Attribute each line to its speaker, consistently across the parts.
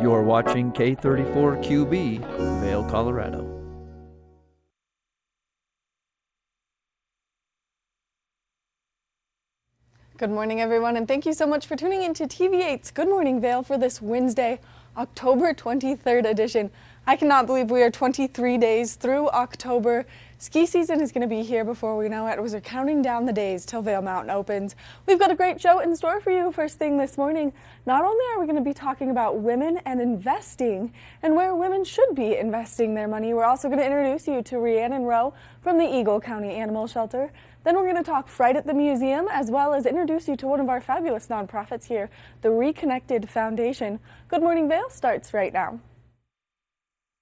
Speaker 1: You're watching K34QB, Vail, Colorado.
Speaker 2: Good morning, everyone, and thank you so much for tuning in to TV8's Good Morning Vail for this Wednesday, October 23rd edition. I cannot believe we are 23 days through October. Ski season is going to be here before we know it. We're counting down the days till Vail Mountain opens. We've got a great show in store for you first thing this morning. Not only are we going to be talking about women and investing and where women should be investing their money, we're also going to introduce you to Rhiannon Rowe from the Eagle County Animal Shelter. Then we're going to talk Fright at the Museum, as well as introduce you to one of our fabulous nonprofits here, the Reconnected Foundation. Good Morning Vail starts right now.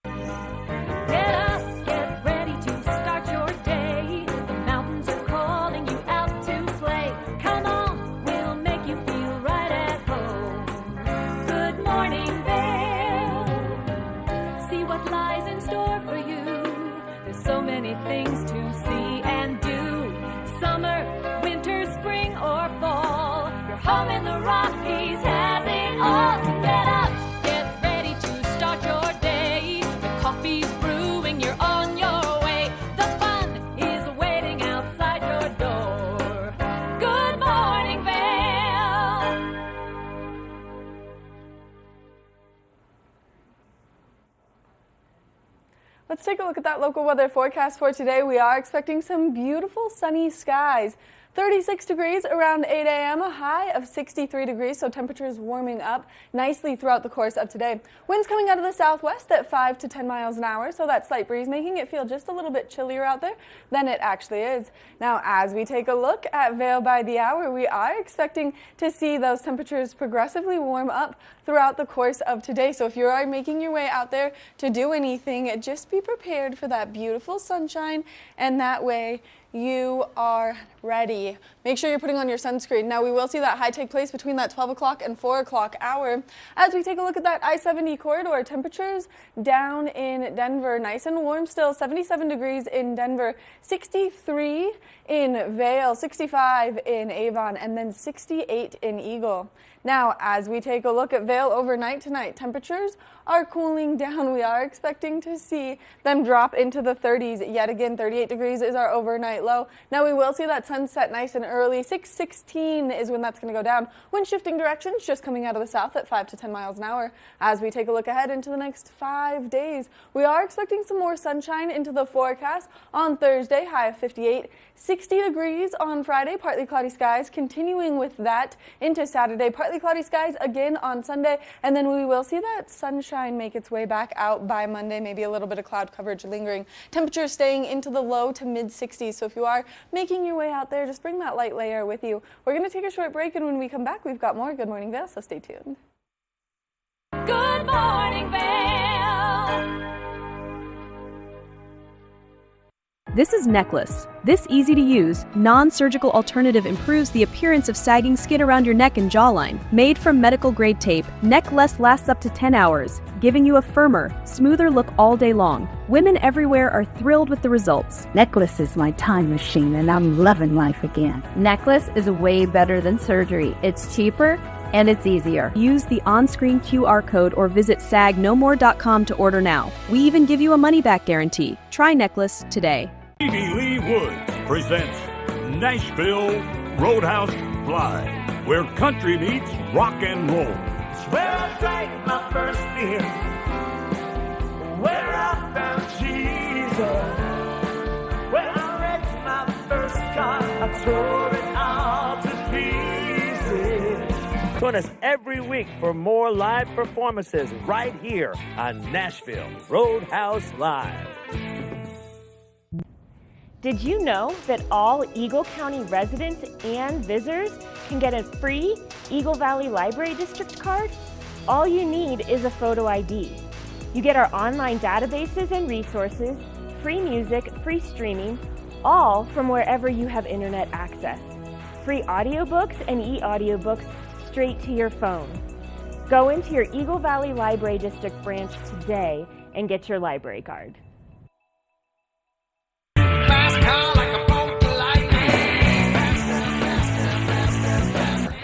Speaker 3: Get up, get ready to start your day. The mountains are calling you out to play. Come on, we'll make you feel right at home. Good morning, Vail. See what lies in store for you. There's so many things to see and do. Summer, winter, spring, or fall. Your home in the Rockies has it all. So get up, get ready to start your day. The coffee's brewing, you're on your way. The fun is waiting outside your door. Good morning, Vail.
Speaker 2: Let's take a look at that local weather forecast for today. We are expecting some beautiful sunny skies. 36 degrees around 8 a.m., a high of 63 degrees, so temperatures warming up nicely throughout the course of today. Winds coming out of the southwest at 5 to 10 miles an hour, so that slight breeze making it feel just a little bit chillier out there than it actually is. Now, as we take a look at Vail by the hour, we are expecting to see those temperatures progressively warm up throughout the course of today. So if you are making your way out there to do anything, just be prepared for that beautiful sunshine, and that way you are ready. Make sure you're putting on your sunscreen. Now, we will see that high take place between that 12 o'clock and 4 o'clock hour. As we take a look at that I-70 corridor, temperatures down in Denver, nice and warm still, 77 degrees in Denver, 63 in Vail, 65 in Avon, and then 68 in Eagle. Now, as we take a look at Vail overnight tonight, temperatures are cooling down. We are expecting to see them drop into the 30s. Yet again, 38 degrees is our overnight low. Now, we will see that sunset nice and early. 6:16 is when that's going to go down. Wind shifting directions just coming out of the south at 5 to 10 miles an hour. As we take a look ahead into the next 5 days, we are expecting some more sunshine into the forecast on Thursday, high of 58. 60 degrees on Friday, partly cloudy skies, continuing with that into Saturday, partly cloudy skies again on Sunday, and then we will see that sunshine make its way back out by Monday, maybe a little bit of cloud coverage lingering. Temperatures staying into the low to mid 60s, so if you are making your way out there, just bring that light layer with you. We're going to take a short break, and when we come back, we've got more Good Morning Vail, so stay tuned.
Speaker 3: Good morning, Vail.
Speaker 4: This is Necklace. This easy-to-use, non-surgical alternative improves the appearance of sagging skin around your neck and jawline. Made from medical-grade tape, Necklace lasts up to 10 hours, giving you a firmer, smoother look all day long. Women everywhere are thrilled with the results.
Speaker 5: Necklace is my time machine, and I'm loving life again.
Speaker 6: Necklace is way better than surgery. It's cheaper and it's easier.
Speaker 4: Use the on-screen QR code or visit sagnomore.com to order now. We even give you a money-back guarantee. Try Necklace today.
Speaker 7: Stevie Lee Woods presents Nashville Roadhouse Live, where country meets rock and roll.
Speaker 8: It's where I drank my first beer, where I found Jesus, where I wrecked my first car, I tore it all to pieces. Join us every week for more live performances right here on Nashville Roadhouse Live.
Speaker 9: Did you know that all Eagle County residents and visitors can get a free Eagle Valley Library District card? All you need is a photo ID. You get our online databases and resources, free music, free streaming, all from wherever you have internet access. Free audiobooks and e-audiobooks straight to your phone. Go into your Eagle Valley Library District branch today and get your library card.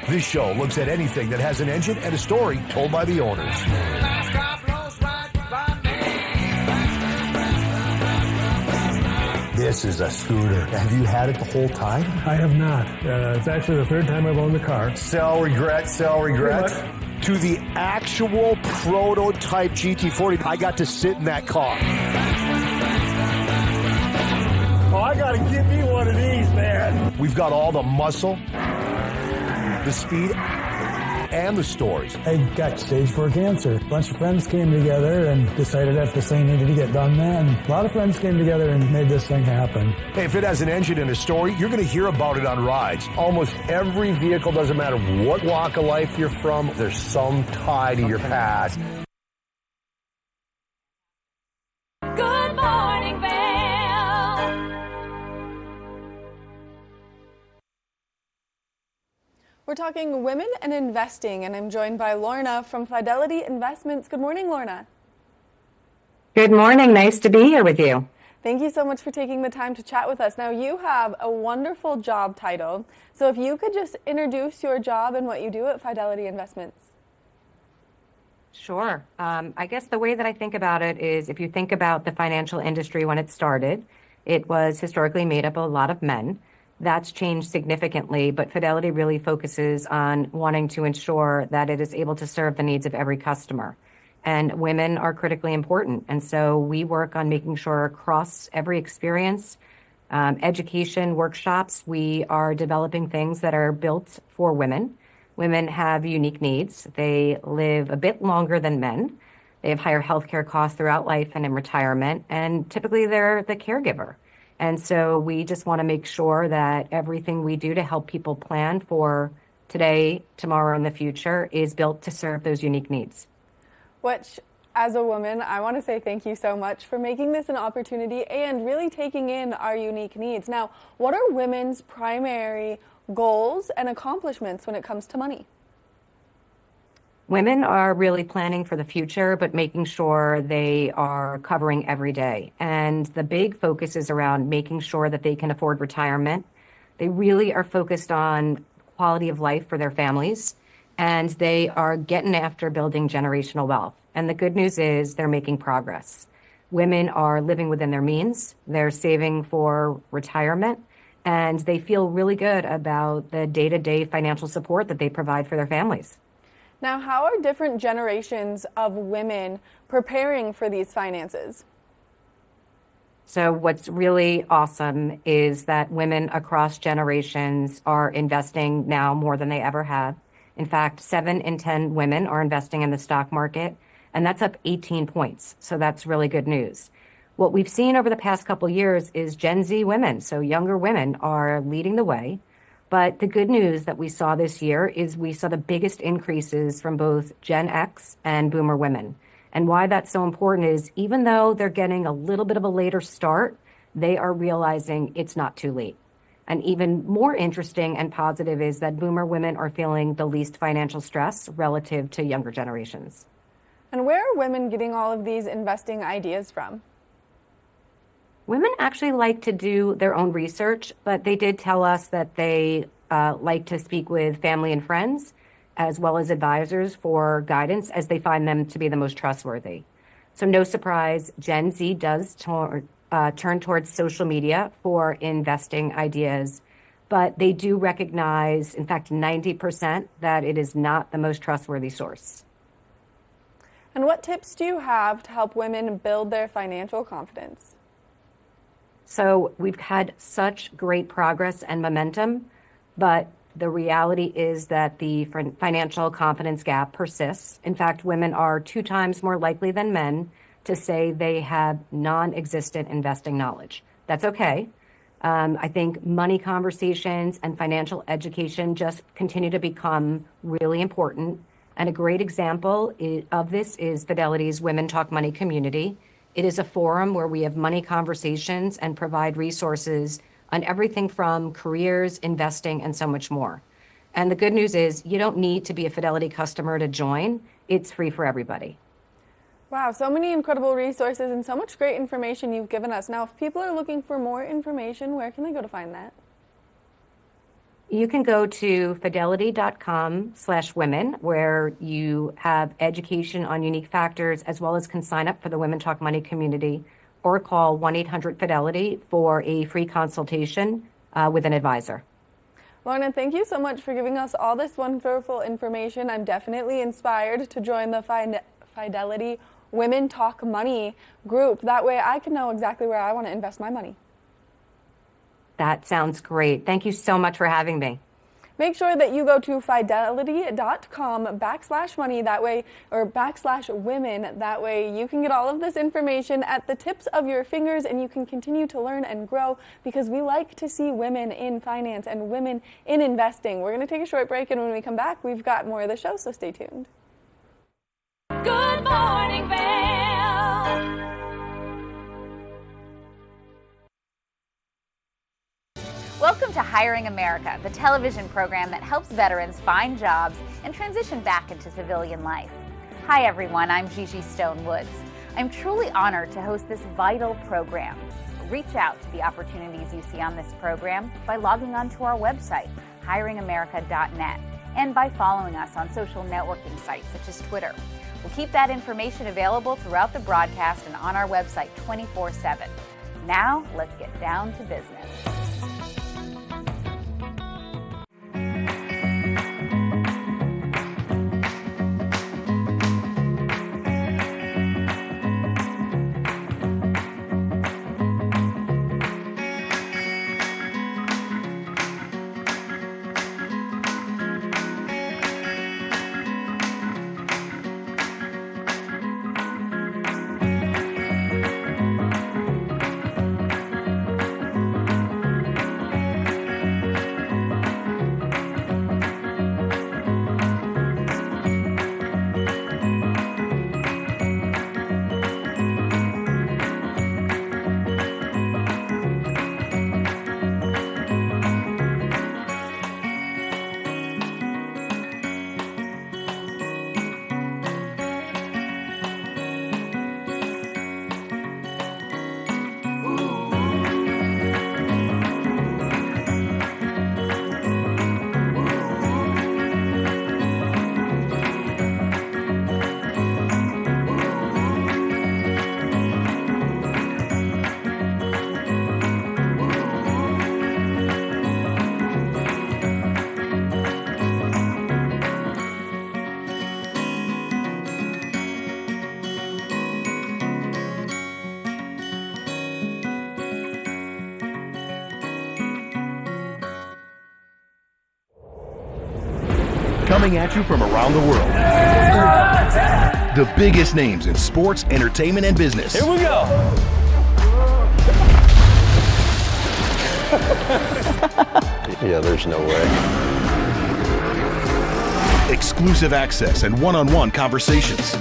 Speaker 10: This show looks at anything that has an engine and a story told by the owners. This is a scooter. Have you had it the whole time?
Speaker 11: I have not. It's actually the third time I've owned the car.
Speaker 10: Sell, regret, sell, regret. To the actual prototype GT40, I got to sit in that car.
Speaker 11: Oh, I gotta get me one of these, man.
Speaker 10: We've got all the muscle, the speed, and the stories.
Speaker 11: I got stage 4 cancer. A bunch of friends came together and decided that this thing needed to get done then. A lot of friends came together and made this thing happen.
Speaker 10: Hey, if it has an engine and a story, you're going to hear about it on rides. Almost every vehicle, doesn't matter what walk of life you're from, there's some tie to your past.
Speaker 3: Good morning, Vail.
Speaker 2: We're talking women and investing, and I'm joined by Lorna from Fidelity Investments. Good morning, Lorna.
Speaker 12: Good morning. Nice to be here with you.
Speaker 2: Thank you so much for taking the time to chat with us. Now, you have a wonderful job title. So if you could just introduce your job and what you do at Fidelity Investments.
Speaker 12: Sure. I guess the way that I think about it is if you think about the financial industry when it started, it was historically made up of a lot of men. That's changed significantly, but Fidelity really focuses on wanting to ensure that it is able to serve the needs of every customer. And women are critically important. And so we work on making sure across every experience, education, workshops, we are developing things that are built for women. Women have unique needs. They live a bit longer than men. They have higher healthcare costs throughout life and in retirement. And typically they're the caregiver. And so we just want to make sure that everything we do to help people plan for today, tomorrow, and the future is built to serve those unique needs.
Speaker 2: Which, as a woman, I want to say thank you so much for making this an opportunity and really taking in our unique needs. Now, what are women's primary goals and accomplishments when it comes to money?
Speaker 12: Women are really planning for the future, but making sure they are covering every day. And the big focus is around making sure that they can afford retirement. They really are focused on quality of life for their families, and they are getting after building generational wealth. And the good news is they're making progress. Women are living within their means. They're saving for retirement, and they feel really good about the day-to-day financial support that they provide for their families.
Speaker 2: Now, how are different generations of women preparing for these finances?
Speaker 12: So what's really awesome is that women across generations are investing now more than they ever have. In fact, 7 in 10 women are investing in the stock market, and that's up 18 points. So that's really good news. What we've seen over the past couple of years is Gen Z women, so younger women, are leading the way. But the good news that we saw this year is we saw the biggest increases from both Gen X and Boomer women. And why that's so important is even though they're getting a little bit of a later start, they are realizing it's not too late. And even more interesting and positive is that Boomer women are feeling the least financial stress relative to younger generations.
Speaker 2: And where are women getting all of these investing ideas from?
Speaker 12: Women actually like to do their own research, but they did tell us that they like to speak with family and friends, as well as advisors for guidance as they find them to be the most trustworthy. So no surprise, Gen Z does turn towards social media for investing ideas, but they do recognize, in fact, 90% that it is not the most trustworthy source.
Speaker 2: And what tips do you have to help women build their financial confidence?
Speaker 12: So we've had such great progress and momentum, but the reality is that the financial confidence gap persists. In fact, women are 2 times more likely than men to say they have non-existent investing knowledge. That's okay. I think money conversations and financial education just continue to become really important. And a great example of this is Fidelity's Women Talk Money community. It is a forum where we have money conversations and provide resources on everything from careers, investing, and so much more. And the good news is you don't need to be a Fidelity customer to join. It's free for everybody.
Speaker 2: Wow, so many incredible resources and so much great information you've given us. Now, if people are looking for more information, where can they go to find that?
Speaker 12: You can go to fidelity.com/women, where you have education on unique factors, as well as can sign up for the Women Talk Money community, or call 1-800-FIDELITY for a free consultation with an advisor.
Speaker 2: Lorna, thank you so much for giving us all this wonderful information. I'm definitely inspired to join the Fidelity Women Talk Money group. That way I can know exactly where I want to invest my money.
Speaker 12: That sounds great. Thank you so much for having me.
Speaker 2: Make sure that you go to fidelity.com/money that way, or /women. That way you can get all of this information at the tips of your fingers and you can continue to learn and grow, because we like to see women in finance and women in investing. We're going to take a short break, and when we come back, we've got more of the show, so stay tuned.
Speaker 3: Good morning, Vail.
Speaker 13: Welcome to Hiring America, the television program that helps veterans find jobs and transition back into civilian life. Hi everyone, I'm Gigi Stone Woods. I'm truly honored to host this vital program. Reach out to the opportunities you see on this program by logging onto our website, hiringamerica.net, and by following us on social networking sites such as Twitter. We'll keep that information available throughout the broadcast and on our website 24/7. Now, let's get down to business.
Speaker 14: Coming at you from around the world. The biggest names in sports, entertainment, and business.
Speaker 15: Here we go.
Speaker 16: Yeah, there's no way.
Speaker 14: Exclusive access and one-on-one conversations.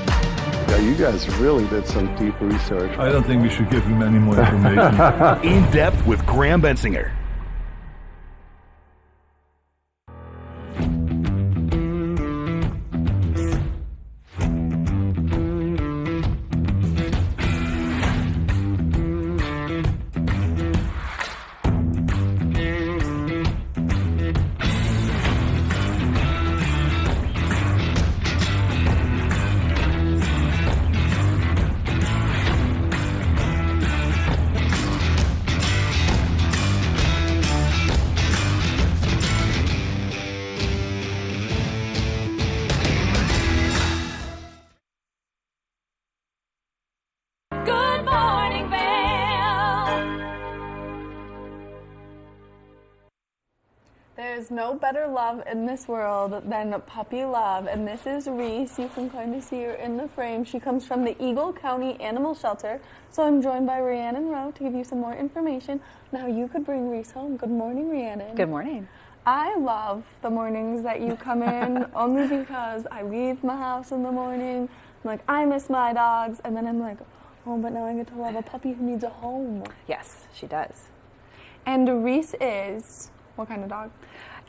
Speaker 16: Yeah, you guys really did some deep research.
Speaker 17: I don't think we should give him any more information.
Speaker 14: In depth with Graham Bensinger.
Speaker 3: Good morning, Vail.
Speaker 2: There's no better love in this world than puppy love, and this is Reese. You can kind of see her in the frame. She comes from the Eagle County Animal Shelter, so I'm joined by Rhiannon Rowe to give you some more information on how you could bring Reese home. Good morning, Rhiannon.
Speaker 18: Good morning.
Speaker 2: I love the mornings that you come in, only because I leave my house in the morning. I'm like, I miss my dogs, and then I'm like, oh, but now I get to love a puppy who needs a home.
Speaker 18: Yes, she does.
Speaker 2: And Reese is what kind of dog?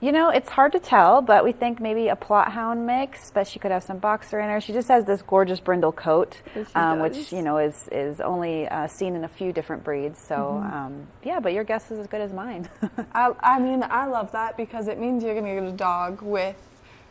Speaker 18: You know, it's hard to tell, but we think maybe a Plot Hound mix, but she could have some boxer in her. She just has this gorgeous brindle coat, which, you know, is only seen in a few different breeds. So, yeah, but your guess is as good as mine.
Speaker 2: I mean, I love that because it means you're going to get a dog with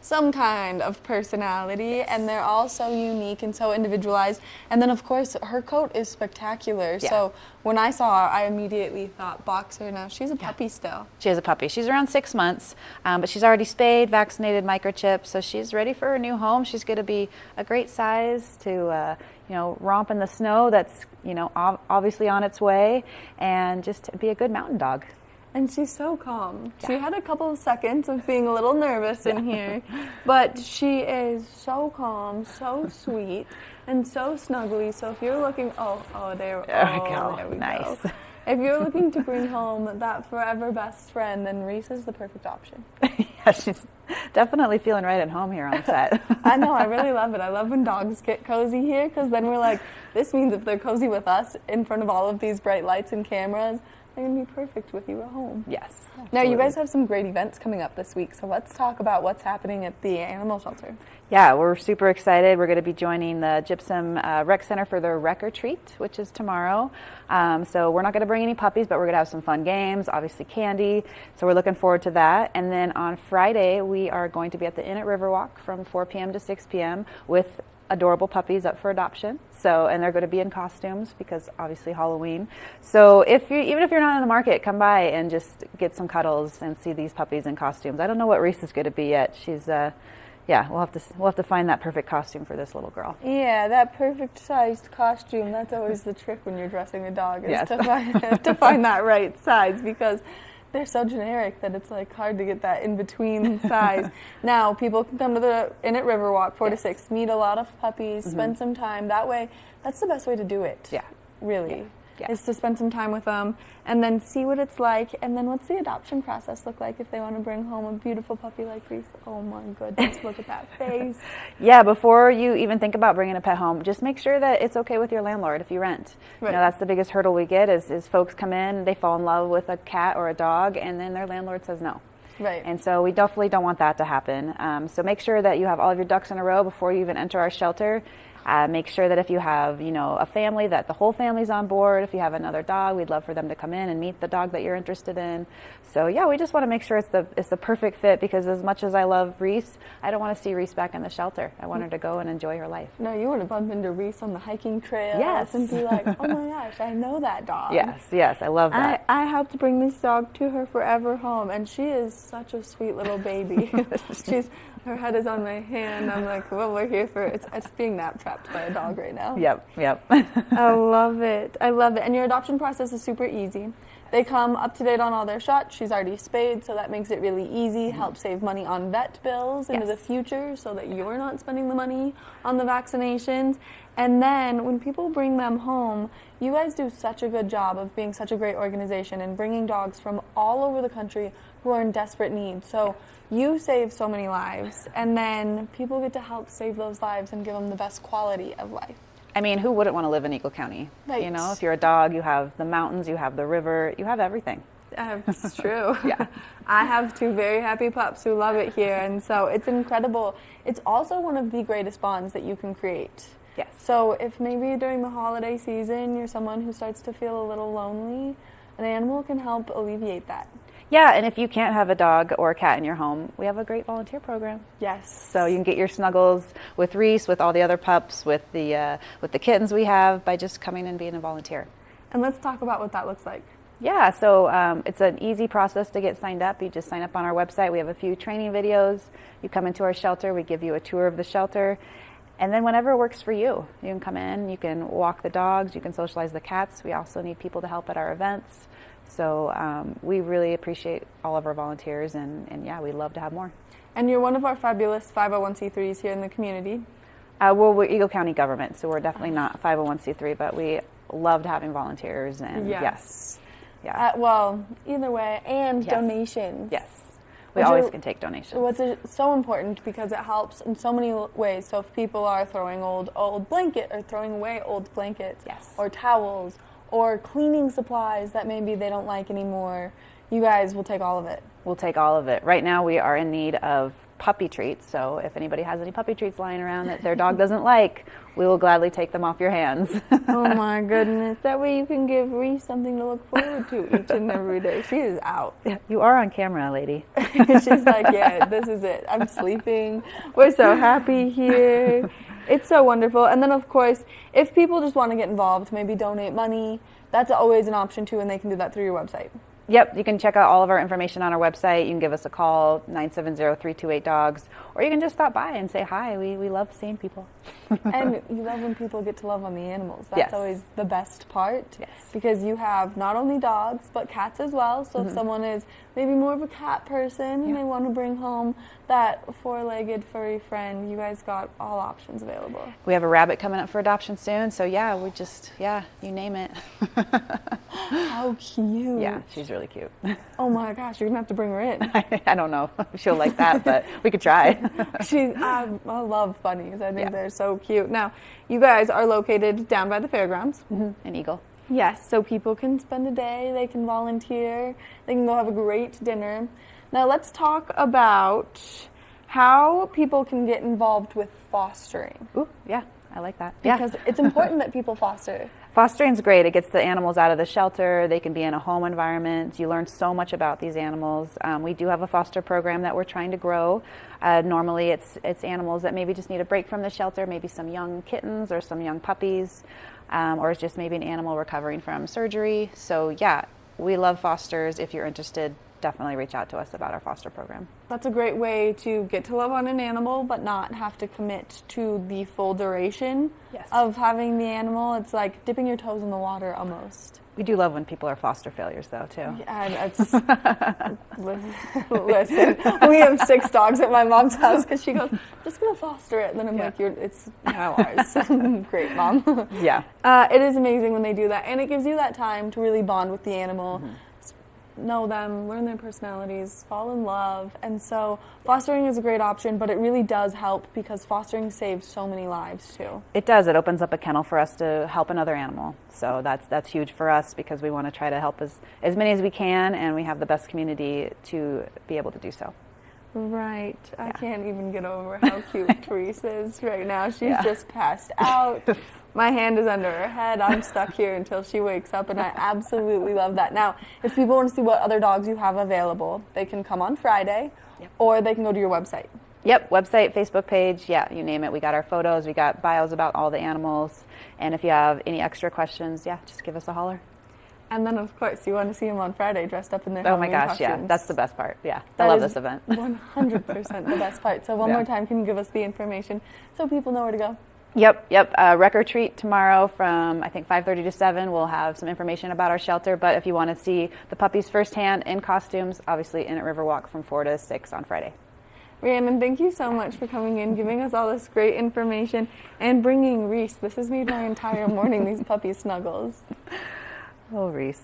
Speaker 2: some kind of personality, and they're all so unique and so individualized. And then, of course, her coat is spectacular.
Speaker 18: Yeah.
Speaker 2: So when I saw her, I immediately thought boxer. Now, she's a puppy still.
Speaker 18: She is a puppy. She's around 6 months, but she's already spayed, vaccinated, microchipped, so she's ready for her new home. She's going to be a great size to, romp in the snow that's, obviously on its way, and just be a good mountain dog.
Speaker 2: And she's so calm. Yeah. She had a couple of seconds of being a little nervous in here, but she is so calm, so sweet, and so snuggly. So if you're looking, there we go.
Speaker 18: Nice.
Speaker 2: If you're looking to bring home that forever best friend, then Reese is the perfect option.
Speaker 18: Yeah, she's definitely feeling right at home here on set.
Speaker 2: I know, I really love it. I love when dogs get cozy here, because then we're like, this means if they're cozy with us in front of all of these bright lights and cameras, they're going to be perfect with you at home.
Speaker 18: Yes. Absolutely.
Speaker 2: Now, you guys have some great events coming up this week, so let's talk about what's happening at the animal shelter.
Speaker 18: Yeah, we're super excited. We're going to be joining the Gypsum Rec Center for their Rec Retreat, which is tomorrow. So we're not going to bring any puppies, but we're going to have some fun games, obviously candy. So we're looking forward to that. And then on Friday, we are going to be at the Inn at Riverwalk from 4 p.m. to 6 p.m. with adorable puppies up for adoption. And they're going to be in costumes because obviously Halloween. So even if you're not in the market, come by and just get some cuddles and see these puppies in costumes. I don't know what Reese is going to be yet. She's we'll have to find that perfect costume for this little girl.
Speaker 2: Yeah, that perfect sized costume. That's always the trick when you're dressing a dog, is
Speaker 18: yes.
Speaker 2: to find that right size, because they're so generic that it's like hard to get that in between size. Now, people can come to the Inn at Riverwalk 4 to 6, meet a lot of puppies, spend some time. That way, that's the best way to do it.
Speaker 18: Yeah.
Speaker 2: Really.
Speaker 18: Yeah.
Speaker 2: Is to spend some time with them and then see what it's like. And then what's the adoption process look like if they want to bring home a beautiful puppy like Reese? Oh my goodness, look at that face.
Speaker 18: Yeah, before you even think about bringing a pet home, just make sure that it's okay with your landlord if you rent.
Speaker 2: Right.
Speaker 18: That's the biggest hurdle we get is folks come in, they fall in love with a cat or a dog, and then their landlord says no.
Speaker 2: Right.
Speaker 18: And so we definitely don't want that to happen. So make sure that you have all of your ducks in a row before you even enter our shelter. Make sure that if you have, a family, that the whole family's on board. If you have another dog, we'd love for them to come in and meet the dog that you're interested in. So yeah, we just want to make sure it's the perfect fit, because as much as I love Reese, I don't want to see Reese back in the shelter. I want her to go and enjoy her life.
Speaker 2: No, you want to bump into Reese on the hiking trail.
Speaker 18: Yes.
Speaker 2: And be like, oh my gosh, I know that dog.
Speaker 18: Yes, I love that.
Speaker 2: I helped bring this dog to her forever home, and she is such a sweet little baby. Her head is on my hand. I'm like, well, we're here for it's being nap trapped by a dog right now.
Speaker 18: Yep.
Speaker 2: I love it. And your adoption process is super easy. They come up to date on all their shots. She's already spayed, so that makes it really easy. Helps save money on vet bills into the future, so that you're not spending the money on the vaccinations. And then when people bring them home, you guys do such a good job of being such a great organization and bringing dogs from all over the country who are in desperate need. So you save so many lives, and then people get to help save those lives and give them the best quality of life.
Speaker 18: I mean, who wouldn't want to live in Eagle County?
Speaker 2: Right.
Speaker 18: If you're a dog, you have the mountains, you have the river, you have everything.
Speaker 2: It's true.
Speaker 18: Yeah.
Speaker 2: I have 2 very happy pups who love it here, and so it's incredible. It's also one of the greatest bonds that you can create.
Speaker 18: Yes.
Speaker 2: So if maybe during the holiday season you're someone who starts to feel a little lonely, an animal can help alleviate that.
Speaker 18: Yeah, and if you can't have a dog or a cat in your home, we have a great volunteer program.
Speaker 2: Yes.
Speaker 18: So you can get your snuggles with Reese, with all the other pups, with the kittens we have, by just coming and being a volunteer.
Speaker 2: And let's talk about what that looks like.
Speaker 18: Yeah, so it's an easy process to get signed up. You just sign up on our website. We have a few training videos. You come into our shelter. We give you a tour of the shelter. And then whenever it works for you, you can come in, you can walk the dogs, you can socialize the cats. We also need people to help at our events. So we really appreciate all of our volunteers, and yeah, we'd love to have more.
Speaker 2: And you're one of our fabulous 501c3s here in the community.
Speaker 18: Well, we're Eagle County government, so we're definitely not 501c3, but we loved having volunteers, and yes. Yeah.
Speaker 2: Well, either way, and donations.
Speaker 18: Yes. We always can take donations.
Speaker 2: Which is so important because it helps in so many ways. So if people are throwing old blanket or throwing away old blankets, or towels, or cleaning supplies that maybe they don't like anymore, you guys will take all of it.
Speaker 18: We'll take all of it. Right now we are in need of puppy treats. So if anybody has any puppy treats lying around that their dog doesn't like, we will gladly take them off your hands.
Speaker 2: Oh my goodness. That way you can give Reese something to look forward to each and every day. She is out.
Speaker 18: You are on camera, lady.
Speaker 2: She's like, yeah, this is it. I'm sleeping. We're so happy here. It's so wonderful. And then, of course, if people just want to get involved, maybe donate money, that's always an option too, and they can do that through your website.
Speaker 18: Yep, you can check out all of our information on our website. You can give us a call, 970-328-DOGS, or you can just stop by and say hi. We love seeing people.
Speaker 2: And you love when people get to love on the animals. That's
Speaker 18: Yes.
Speaker 2: always the best part.
Speaker 18: Yes.
Speaker 2: Because you have not only dogs, but cats as well. So if someone is maybe more of a cat person and they want to bring home that four-legged furry friend, you guys got all options available.
Speaker 18: We have a rabbit coming up for adoption soon, so yeah, you name it.
Speaker 2: How cute.
Speaker 18: Yeah, she's really cute.
Speaker 2: Oh my gosh, you're going to have to bring her in.
Speaker 18: I don't know if she'll like that, but we could try.
Speaker 2: I love bunnies. I think they're so cute. Now, you guys are located down by the fairgrounds.
Speaker 18: In Eagle.
Speaker 2: Yes, so people can spend a day, they can volunteer, they can go have a great dinner. Now let's talk about how people can get involved with fostering.
Speaker 18: Ooh, yeah, I like that.
Speaker 2: Because it's important that people foster.
Speaker 18: Fostering's great. It gets the animals out of the shelter. They can be in a home environment. You learn so much about these animals. We do have a foster program that we're trying to grow. Normally it's animals that maybe just need a break from the shelter, maybe some young kittens or some young puppies, or it's just maybe an animal recovering from surgery. So yeah, we love fosters. If you're interested, definitely reach out to us about our foster program.
Speaker 2: That's a great way to get to love on an animal but not have to commit to the full duration of having the animal. It's like dipping your toes in the water almost.
Speaker 18: We do love when people are foster failures though too.
Speaker 2: Yeah, it's, listen, we have 6 dogs at my mom's house because she goes, I'm just going to foster it. And then I'm like, it's now ours. Great, Mom.
Speaker 18: Yeah.
Speaker 2: It is amazing when they do that. And it gives you that time to really bond with the animal. Know them, learn their personalities, fall in love. And so fostering is a great option, but it really does help because fostering saves so many lives too.
Speaker 18: It does. It opens up a kennel for us to help another animal. So that's huge for us because we want to try to help as many as we can, and we have the best community to be able to do so.
Speaker 2: Right. I can't even get over how cute Therese is right now. She's just passed out. My hand is under her head. I'm stuck here until she wakes up, and I absolutely love that. Now, if people want to see what other dogs you have available, they can come on Friday, or they can go to your website.
Speaker 18: Yep, website, Facebook page, yeah, you name it. We got our photos, we got bios about all the animals, and if you have any extra questions, just give us a holler.
Speaker 2: And then, of course, you want to see them on Friday dressed up in their
Speaker 18: Halloween
Speaker 2: costumes.
Speaker 18: Yeah, that's the best part. Yeah,
Speaker 2: I
Speaker 18: love this event.
Speaker 2: 100% the best part. So one more time, can you give us the information so people know where to go?
Speaker 18: Yep. Rec or treat tomorrow from, I think, 5:30 to 7. We'll have some information about our shelter, but if you want to see the puppies firsthand in costumes, obviously in at Riverwalk from 4 to 6 on Friday.
Speaker 2: Rhiannon, thank you so much for coming in, giving us all this great information, and bringing Reese. This has made my entire morning, these puppy snuggles.
Speaker 18: Oh, Reese.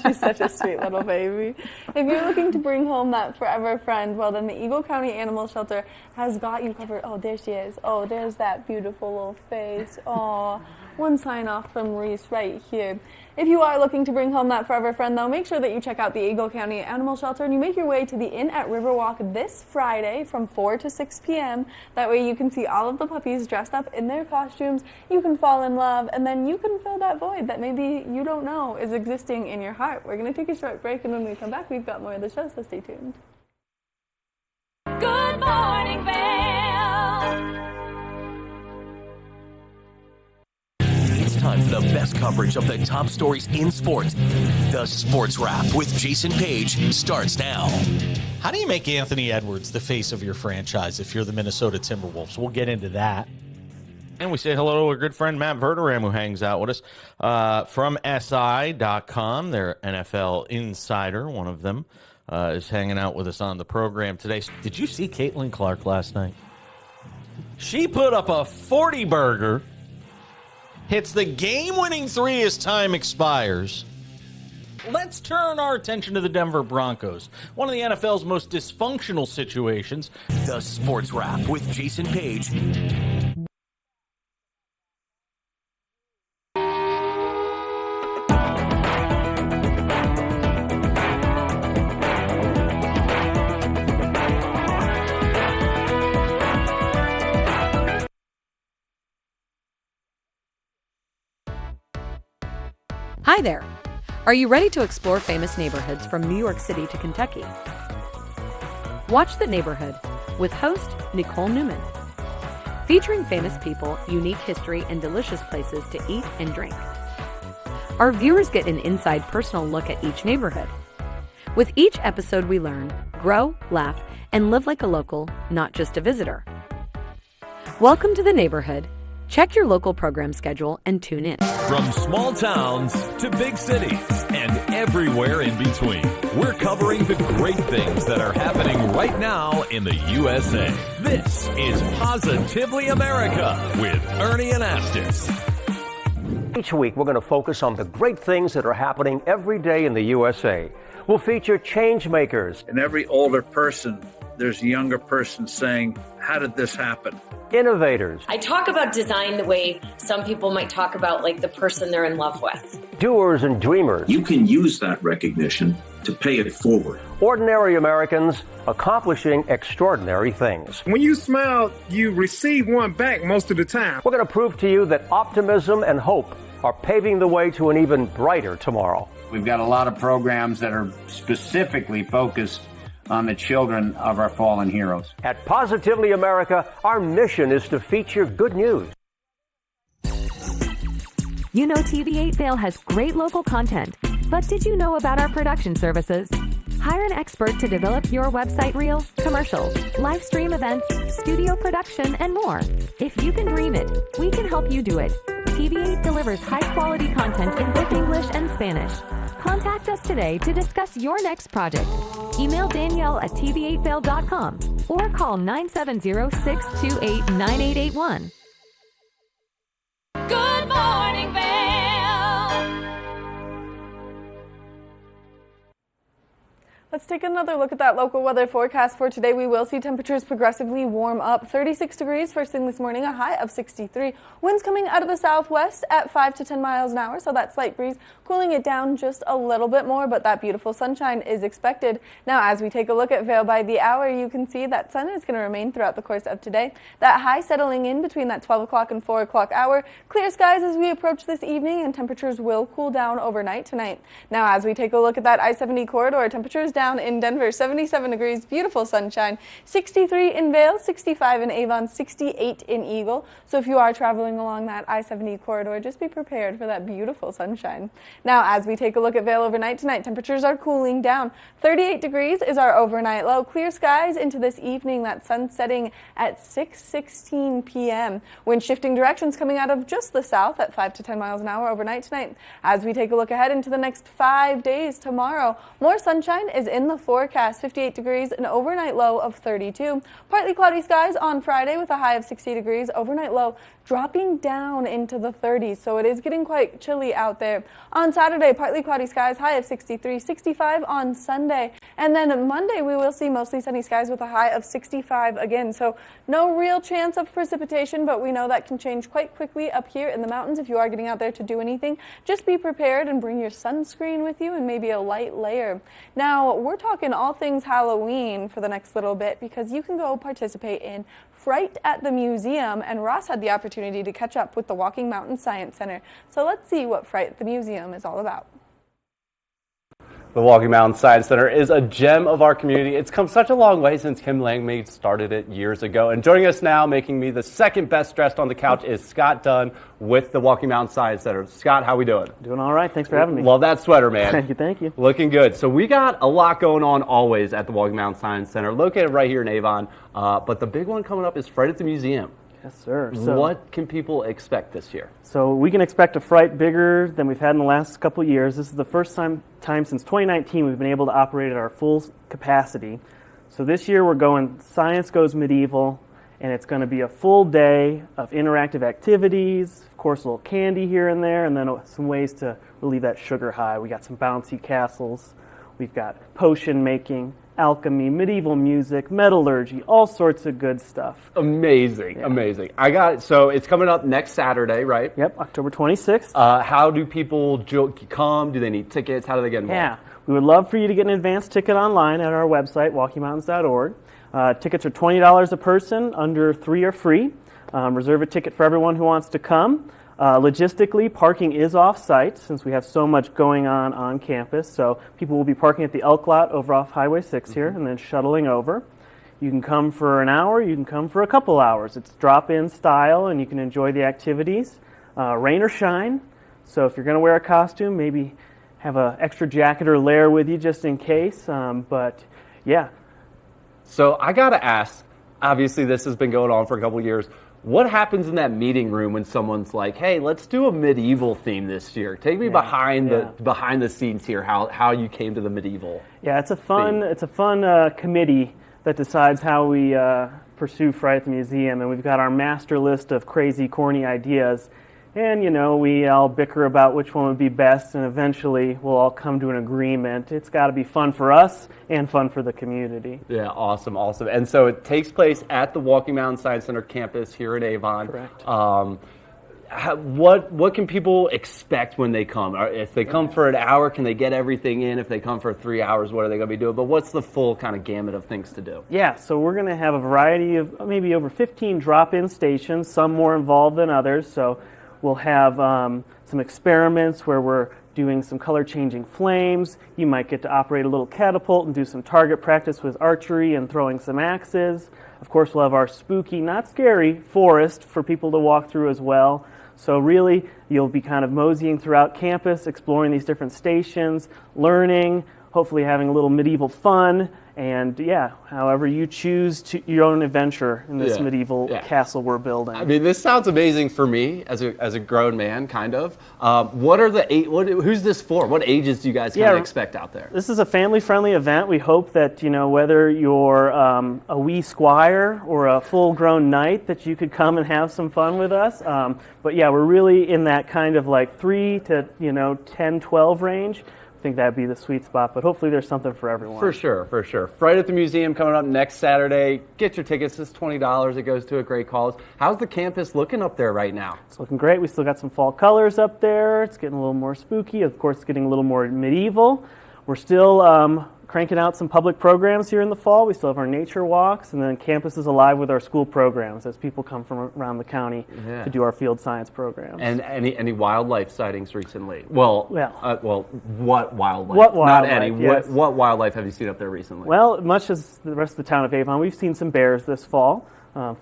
Speaker 2: She's such a sweet little baby. If you're looking to bring home that forever friend, well, then the Eagle County Animal Shelter has got you covered. Oh, there she is. Oh, there's that beautiful little face. Oh, one sign off from Reese right here. If you are looking to bring home that forever friend, though, make sure that you check out the Eagle County Animal Shelter and you make your way to the Inn at Riverwalk this Friday from 4 to 6 p.m. That way you can see all of the puppies dressed up in their costumes, you can fall in love, and then you can fill that void that maybe you don't know is existing in your heart. We're going to take a short break, and when we come back, we've got more of the show, so stay tuned.
Speaker 3: Good morning, Vail.
Speaker 14: It's time for the best coverage of the top stories in sports. The Sports Wrap with Jason Page starts now.
Speaker 15: How do you make Anthony Edwards the face of your franchise if you're the Minnesota Timberwolves? We'll get into that.
Speaker 19: And we say hello to our good friend Matt Verderam, who hangs out with us from SI.com. Their NFL insider, one of them, is hanging out with us on the program today.
Speaker 15: Did you see Caitlin Clark last night? She put up a 40-burger, hits the game-winning three as time expires. Let's turn our attention to the Denver Broncos, one of the NFL's most dysfunctional situations.
Speaker 14: The Sports Wrap with Jason Page.
Speaker 20: Hi there! Are you ready to explore famous neighborhoods from New York City to Kentucky? Watch The Neighborhood with host Nicole Newman. Featuring famous people, unique history, and delicious places to eat and drink. Our viewers get an inside personal look at each neighborhood. With each episode we learn, grow, laugh, and live like a local, not just a visitor. Welcome to The Neighborhood. Check your local program schedule and tune in.
Speaker 21: From small towns to big cities and everywhere in between, we're covering the great things that are happening right now in the USA. This is Positively America with Ernie and Astis.
Speaker 22: Each week, we're going to focus on the great things that are happening every day in the USA. We'll feature change makers.
Speaker 23: In every older person, there's a younger person saying, how did this happen?
Speaker 22: Innovators.
Speaker 24: I talk about design the way some people might talk about like the person they're in love with.
Speaker 22: Doers and dreamers.
Speaker 25: You can use that recognition to pay it forward.
Speaker 22: Ordinary Americans accomplishing extraordinary things.
Speaker 26: When you smile, you receive one back most of the time.
Speaker 22: We're going to prove to you that optimism and hope are paving the way to an even brighter tomorrow.
Speaker 27: We've got a lot of programs that are specifically focused on the children of our fallen heroes.
Speaker 22: At Positively America, our mission is to feature good news.
Speaker 28: You know TV8 Vail has great local content, but did you know about our production services? Hire an expert to develop your website reel, commercials, live stream events, studio production, and more. If you can dream it, we can help you do it. TV8 delivers high-quality content in both English and Spanish. Contact us today to discuss your next project. Email Danielle at tv8vail.com or call 970-628-9881.
Speaker 3: Good morning, Vail.
Speaker 2: Let's take another look at that local weather forecast for today. We will see temperatures progressively warm up. 36 degrees first thing this morning, a high of 63. Winds coming out of the southwest at 5 to 10 miles an hour, so that slight breeze cooling it down just a little bit more, but that beautiful sunshine is expected. Now, as we take a look at Vail by the hour, you can see that sun is going to remain throughout the course of today. That high settling in between that 12 o'clock and 4 o'clock hour. Clear skies as we approach this evening, and temperatures will cool down overnight tonight. Now, as we take a look at that I-70 corridor, temperatures down in Denver, 77 degrees, beautiful sunshine, 63 in Vail, 65 in Avon, 68 in Eagle. So if you are traveling along that I-70 corridor, just be prepared for that beautiful sunshine. Now, as we take a look at Vail overnight tonight, temperatures are cooling down. 38 degrees is our overnight low. Clear skies into this evening, that sun setting at 6:16 p.m. Wind shifting directions coming out of just the south at 5 to 10 miles an hour overnight tonight. As we take a look ahead into the next 5 days tomorrow, more sunshine is in the forecast, 58 degrees, an overnight low of 32. Partly cloudy skies on Friday with a high of 60 degrees, overnight low dropping down into the 30s, so it is getting quite chilly out there. On Saturday, partly cloudy skies, high of 63, 65 on Sunday, and then Monday we will see mostly sunny skies with a high of 65 again, so no real chance of precipitation, but we know that can change quite quickly up here in the mountains. If you are getting out there to do anything, just be prepared and bring your sunscreen with you and maybe a light layer. Now, we're talking all things Halloween for the next little bit because you can go participate in Fright at the Museum, and Ross had the opportunity to catch up with the Walking Mountain Science Center. So let's see what Fright at the Museum is all about.
Speaker 29: The Walking Mountain Science Center is a gem of our community. It's come such a long way since Kim Langmaid started it years ago. And joining us now, making me the second best dressed on the couch, is Scott Dunn with the Walking Mountain Science Center. Scott, how we doing?
Speaker 30: Doing all right. Thanks for having me.
Speaker 29: Love that sweater, man.
Speaker 30: Thank you. Thank you.
Speaker 29: Looking good. So we got a lot going on always at the Walking Mountain Science Center, located right here in Avon. But the big one coming up is Fright at the Museum.
Speaker 30: Yes, sir.
Speaker 29: What can people expect this year?
Speaker 30: So we can expect a fright bigger than we've had in the last couple of years. This is the first time since 2019 we've been able to operate at our full capacity. So this year we're going Science Goes Medieval, and it's going to be a full day of interactive activities, of course a little candy here and there, and then some ways to relieve that sugar high. We got some bouncy castles, we've got potion making, alchemy, medieval music, metallurgy, all sorts of good stuff.
Speaker 29: Amazing, yeah. Amazing. I got it. So it's coming up next Saturday, right?
Speaker 30: Yep, October 26th.
Speaker 29: How do people come? Do they need tickets? How do they get involved?
Speaker 30: Yeah, we would love for you to get an advance ticket online at our website, walkingmountains.org. Tickets are $20 a person, under 3 are free. Reserve a ticket for everyone who wants to come. Logistically, parking is off-site since we have so much going on campus. So people will be parking at the Elk Lot over off Highway 6 here and then shuttling over. You can come for an hour, you can come for a couple hours. It's drop-in style and you can enjoy the activities, rain or shine. So if you're going to wear a costume, maybe have an extra jacket or layer with you just in case. But yeah.
Speaker 29: So I got to ask, obviously this has been going on for a couple of years. What happens in that meeting room when someone's like, "Hey, let's do a medieval theme this year"? Take me behind the scenes here. How you came to the medieval?
Speaker 30: Yeah, it's a fun committee that decides how we pursue Fright at the Museum, and we've got our master list of crazy, corny ideas. And, we all bicker about which one would be best, and eventually we'll all come to an agreement. It's got to be fun for us and fun for the community.
Speaker 29: Yeah, awesome. And so it takes place at the Walking Mountain Science Center campus here in Avon.
Speaker 30: Correct.
Speaker 29: What can people expect when they come? If they come for an hour, can they get everything in? If they come for 3 hours, what are they going to be doing? But what's the full kind of gamut of things to do?
Speaker 30: Yeah, so we're going to have a variety of maybe over 15 drop-in stations, some more involved than others. So we'll have some experiments where we're doing some color-changing flames. You might get to operate a little catapult and do some target practice with archery and throwing some axes. Of course, we'll have our spooky, not scary, forest for people to walk through as well. So really, you'll be kind of moseying throughout campus, exploring these different stations, learning, hopefully having a little medieval fun, and however you choose your own adventure in this medieval castle we're building.
Speaker 29: I mean, this sounds amazing for me as a grown man, kind of. What are who's this for? What ages do you guys kind of expect out there?
Speaker 30: This is a family-friendly event. We hope that, whether you're a wee squire or a full-grown knight, that you could come and have some fun with us. But we're really in that kind of like 3 to 10, 12 range. I think that'd be the sweet spot, but hopefully there's something for everyone.
Speaker 29: For sure. Fright at the Museum coming up next Saturday. Get your tickets. It's $20. It goes to a great cause. How's the campus looking up there right now?
Speaker 30: It's looking great. We still got some fall colors up there. It's getting a little more spooky. Of course, it's getting a little more medieval. We're still cranking out some public programs here in the fall. We still have our nature walks, and then campus is alive with our school programs as people come from around the county to do our field science programs.
Speaker 29: And any wildlife sightings recently? What wildlife?
Speaker 30: What wildlife?
Speaker 29: Not any.
Speaker 30: Yes.
Speaker 29: What wildlife have you seen up there recently?
Speaker 30: Well, much as the rest of the town of Avon, we've seen some bears this fall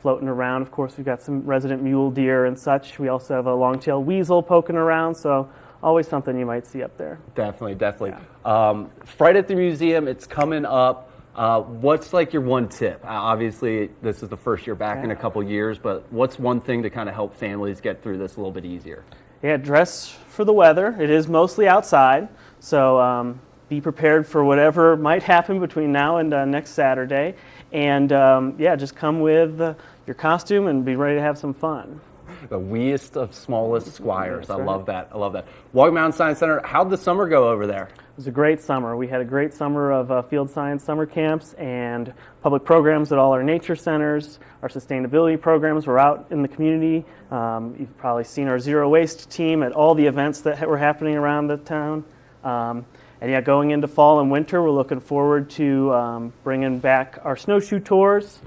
Speaker 30: floating around. Of course, we've got some resident mule deer and such. We also have a long-tailed weasel poking around, so always something you might see up there.
Speaker 29: Definitely. Fright at the Museum, it's coming up. What's like your one tip? Obviously, this is the first year back in a couple years, but what's one thing to kind of help families get through this a little bit easier?
Speaker 30: Yeah, dress for the weather. It is mostly outside, so be prepared for whatever might happen between now and next Saturday. And just come with your costume and be ready to have some fun.
Speaker 29: The weest of smallest squires. I love that. Walking Mountain Science Center, how'd the summer go over there?
Speaker 30: It was a great summer. We had a great summer of field science summer camps and public programs at all our nature centers. Our sustainability programs were out in the community. You've probably seen our zero waste team at all the events that were happening around the town. Going into fall and winter, we're looking forward to bringing back our snowshoe tours.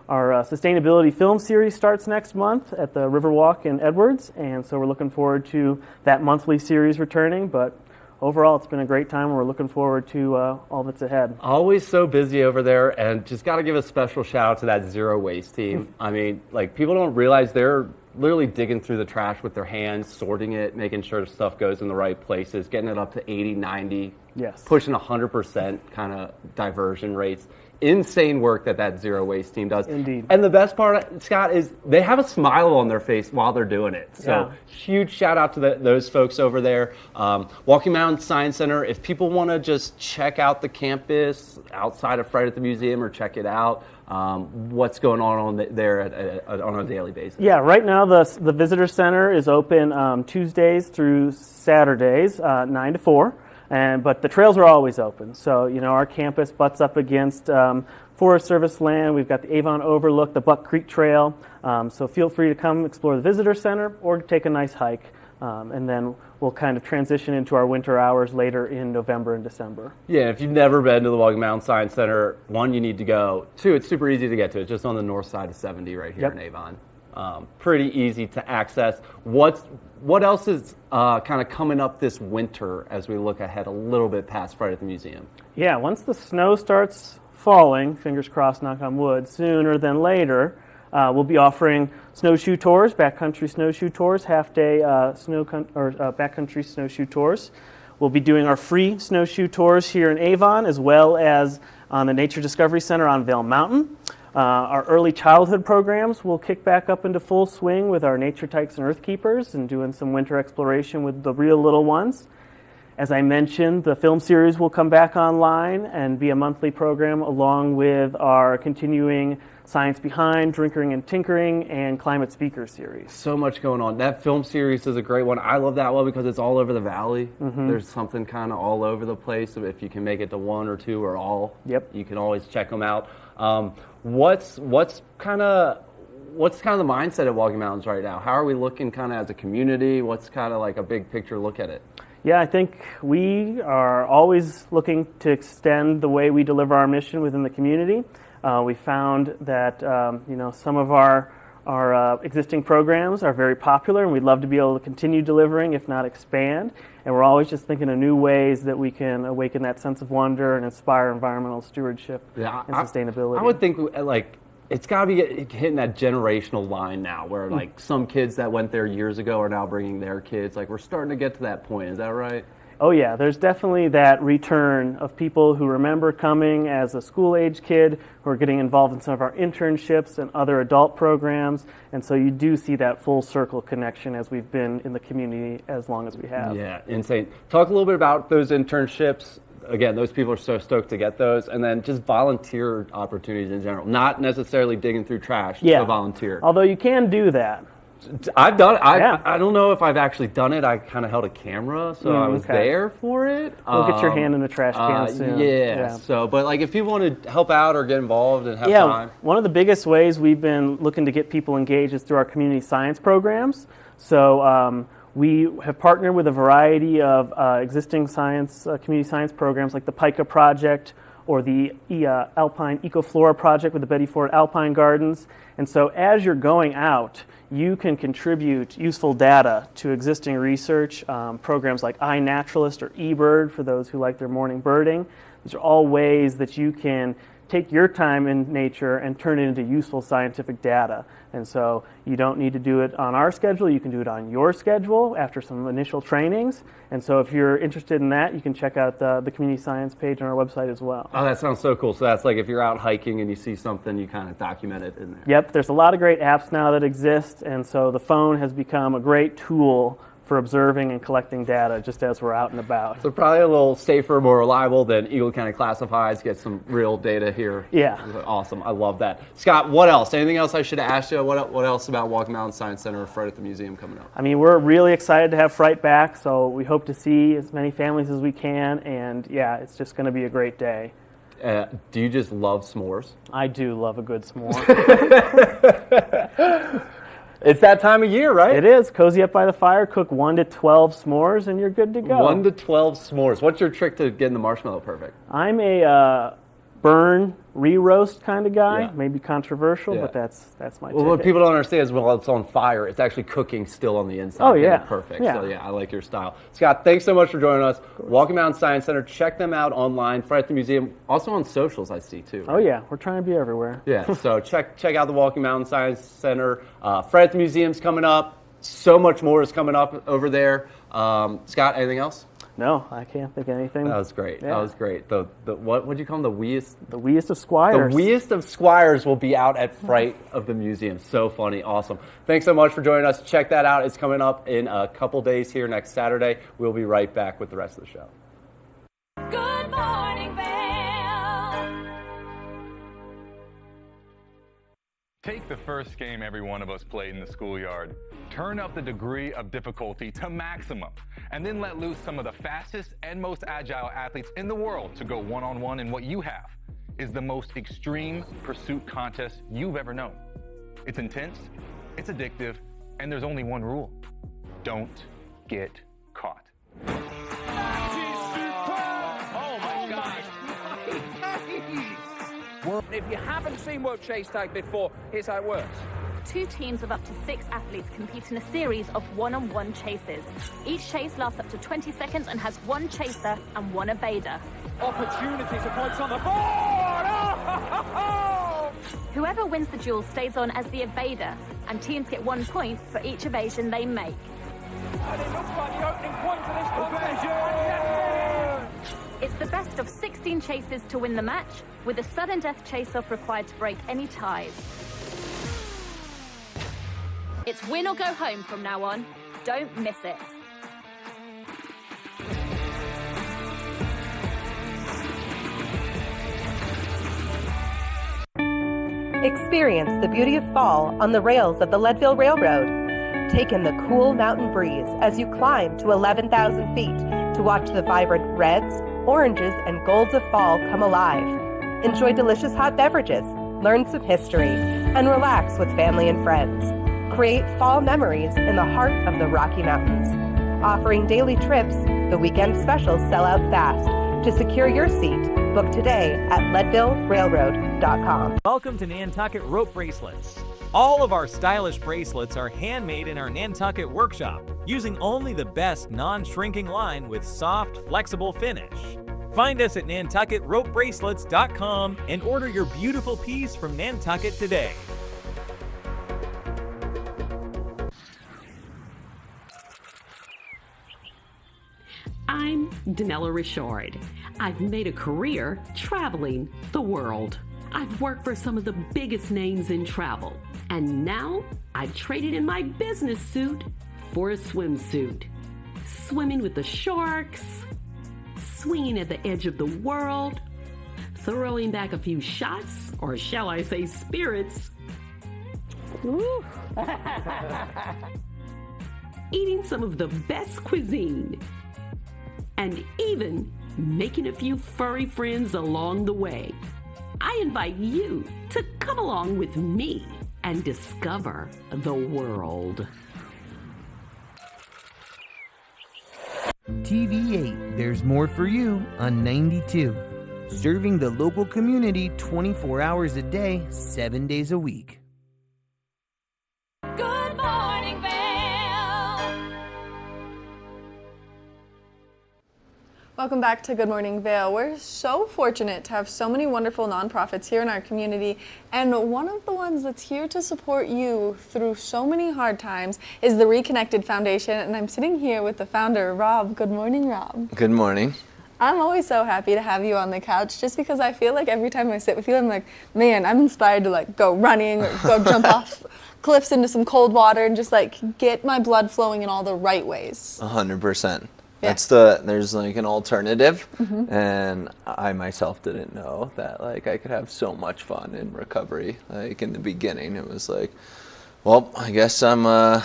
Speaker 30: Our sustainability film series starts next month at the Riverwalk in Edwards, and so we're looking forward to that monthly series returning. But overall, it's been a great time, and we're looking forward to all that's ahead.
Speaker 29: Always so busy over there, and just got to give a special shout out to that zero waste team. I mean, people don't realize they're literally digging through the trash with their hands, sorting it, making sure stuff goes in the right places, getting it up to 80, 90, pushing 100% kind of diversion rates. Insane work that zero waste team does.
Speaker 30: Indeed.
Speaker 29: And the best part, Scott, is they have a smile on their face while they're doing it. So huge shout out to those folks over there. Walking Mountain Science Center, if people want to just check out the campus outside of Fright at the Museum or check it out, what's going on there on a daily basis?
Speaker 30: Yeah, right now the visitor center is open Tuesdays through Saturdays, 9 to 4. But the trails are always open. So, our campus butts up against Forest Service land. We've got the Avon Overlook, the Buck Creek Trail. So feel free to come explore the visitor center or take a nice hike. And then we'll kind of transition into our winter hours later in November and December.
Speaker 29: Yeah, if you've never been to the Walking Mountain Science Center, 1, you need to go. 2, it's super easy to get to. It's just on the north side of 70 right here in Avon. pretty easy to access. What else is kind of coming up this winter as we look ahead a little bit past Friday at the Museum?
Speaker 30: Yeah, once the snow starts falling, fingers crossed, knock on wood, sooner than later, we'll be offering snowshoe tours, backcountry snowshoe tours, half-day backcountry snowshoe tours. We'll be doing our free snowshoe tours here in Avon, as well as on the Nature Discovery Center on Vail Mountain. Our early childhood programs will kick back up into full swing with our Nature Tykes and Earth Keepers and doing some winter exploration with the real little ones. As I mentioned, the film series will come back online and be a monthly program along with our continuing Science Behind, Drinkering and Tinkering, and Climate Speaker series.
Speaker 29: So much going on. That film series is a great one. I love that one because it's all over the valley.
Speaker 30: Mm-hmm.
Speaker 29: There's something kind of all over the place. So if you can make it to one or two or all, you can always check them out. What's kind of the mindset at Walking Mountains right now? How are we looking kind of as a community? What's kind of like a big picture look at it?
Speaker 30: Yeah, I think we are always looking to extend the way we deliver our mission within the community. We found that some of our existing programs are very popular, and we'd love to be able to continue delivering, if not expand. And we're always just thinking of new ways that we can awaken that sense of wonder and inspire environmental stewardship and sustainability.
Speaker 29: I would think it's got to be hitting that generational line now where some kids that went there years ago are now bringing their kids. We're starting to get to that point. Is that right?
Speaker 30: Oh yeah, there's definitely that return of people who remember coming as a school-age kid, who are getting involved in some of our internships and other adult programs, and so you do see that full circle connection as we've been in the community as long as we have.
Speaker 29: Yeah, insane. Talk a little bit about those internships. Again, those people are so stoked to get those, and then just volunteer opportunities in general, not necessarily digging through trash, to volunteer.
Speaker 30: Although you can do that.
Speaker 29: I've done it. I don't know if I've actually done it. I kind of held a camera, so I was there for it.
Speaker 30: We'll get your hand in the trash can soon.
Speaker 29: Yeah. So, but if you want to help out or get involved and have time.
Speaker 30: One of the biggest ways we've been looking to get people engaged is through our community science programs. So we have partnered with a variety of existing community science programs like the PICA Project or the Alpine Ecoflora Project with the Betty Ford Alpine Gardens. And so as you're going out, you can contribute useful data to existing research, programs like iNaturalist or eBird for those who like their morning birding. These are all ways that you can take your time in nature and turn it into useful scientific data. And so you don't need to do it on our schedule, you can do it on your schedule after some initial trainings. And so if you're interested in that, you can check out the community science page on our website as well.
Speaker 29: Oh, that sounds so cool. So that's if you're out hiking and you see something, you kind of document it in there.
Speaker 30: Yep, there's a lot of great apps now that exist, and so the phone has become a great tool for observing and collecting data just as we're out and about.
Speaker 29: So probably a little safer, more reliable than Eagle County Classifieds, get some real data here.
Speaker 30: Yeah.
Speaker 29: Awesome, I love that. Scott, what else? Anything else I should have asked you? What else about Walking Mountain Science Center or Fright at the Museum coming up?
Speaker 30: I mean, we're really excited to have Fright back, so we hope to see as many families as we can, and yeah, it's just going to be a great day.
Speaker 29: Do you just love s'mores?
Speaker 30: I do love a good s'more.
Speaker 29: It's that time of year, right?
Speaker 30: It is. Cozy up by the fire, cook 1 to 12 s'mores, and you're good to go.
Speaker 29: 1 to 12 s'mores. What's your trick to getting the marshmallow perfect?
Speaker 30: I'm a burn, re-roast kind of guy. Maybe controversial, but that's my ticket.
Speaker 29: What people don't understand is while it's on fire, it's actually cooking still on the inside.
Speaker 30: Oh, yeah.
Speaker 29: Perfect.
Speaker 30: Yeah.
Speaker 29: So, yeah, I like your style. Scott, thanks so much for joining us. Walking Mountain Science Center. Check them out online. Fright at the Museum. Also on socials, I see, too. Right?
Speaker 30: Oh, yeah. We're trying to be everywhere.
Speaker 29: Yeah, so check out the Walking Mountain Science Center. Fright at the Museum's coming up. So much more is coming up over there. Scott, anything else?
Speaker 30: No, I can't think of anything.
Speaker 29: That was great.
Speaker 30: Yeah.
Speaker 29: That was great. What would you call them? The weest?
Speaker 30: The weest of squires.
Speaker 29: The weest of squires will be out at Fright of the Museum. So funny. Awesome. Thanks so much for joining us. Check that out. It's coming up in a couple days here next Saturday. We'll be right back with the rest of the show.
Speaker 3: Good morning, Vail.
Speaker 1: Take the first game every one of us played in the schoolyard. Turn up the degree of difficulty to maximum, and then let loose some of the fastest and most agile athletes in the world to go one-on-one in what you have is the most extreme pursuit contest you've ever known. It's intense, it's addictive, and there's only one rule. Don't get caught.
Speaker 4: Oh my gosh. Well, if you haven't seen World Chase Tag before, here's how it works. 2 teams of up to 6 athletes compete in a series of one-on-one chases. Each chase lasts up to 20 seconds and has 1 chaser and 1 evader.
Speaker 5: Opportunity to points on the board! Oh!
Speaker 4: Whoever wins the duel stays on as the evader, and teams get 1 point for each evasion they make.
Speaker 5: And it looks like the opening point of this contest.
Speaker 4: It's the best of 16 chases to win the match, with a sudden death chase-off required to break any ties. It's win or go home from now on. Don't miss it.
Speaker 6: Experience the beauty of fall on the rails of the Leadville Railroad. Take in the cool mountain breeze as you climb to 11,000 feet to watch the vibrant reds, oranges, and golds of fall come alive. Enjoy delicious hot beverages, learn some history, and relax with family and friends. Create fall memories in the heart of the Rocky Mountains. Offering daily trips, the weekend specials sell out fast. To secure your seat, book today at leadvillerailroad.com.
Speaker 7: Welcome to Nantucket Rope Bracelets. All of our stylish bracelets are handmade in our Nantucket workshop, using only the best non-shrinking line with soft, flexible finish. Find us at nantucketropebracelets.com and order your beautiful piece from Nantucket today.
Speaker 8: I'm Danella Richard. I've made a career traveling the world. I've worked for some of the biggest names in travel, and now I've traded in my business suit for a swimsuit. Swimming with the sharks, swinging at the edge of the world, throwing back a few shots, or shall I say spirits. Eating some of the best cuisine, and even making a few furry friends along the way. I invite you to come along with me and discover the world.
Speaker 9: TV8, there's more for you on 92. Serving the local community 24 hours a day, 7 days a week.
Speaker 3: Good morning, Vail.
Speaker 2: Welcome back to Good Morning Vail. We're so fortunate to have so many wonderful nonprofits here in our community, and one of the ones that's here to support you through so many hard times is the Reconnected Foundation, and I'm sitting here with the founder, Rob. Good morning, Rob.
Speaker 10: Good morning.
Speaker 2: I'm always so happy to have you on the couch, just because I feel like every time I sit with you, I'm like, man, I'm inspired to like go running or go jump off cliffs into some cold water and just like get my blood flowing in all the right ways.
Speaker 10: 100%.
Speaker 2: Yeah.
Speaker 10: There's like an alternative, and I myself didn't know that like I could have so much fun in recovery. Like in the beginning, it was like, well, I guess I'm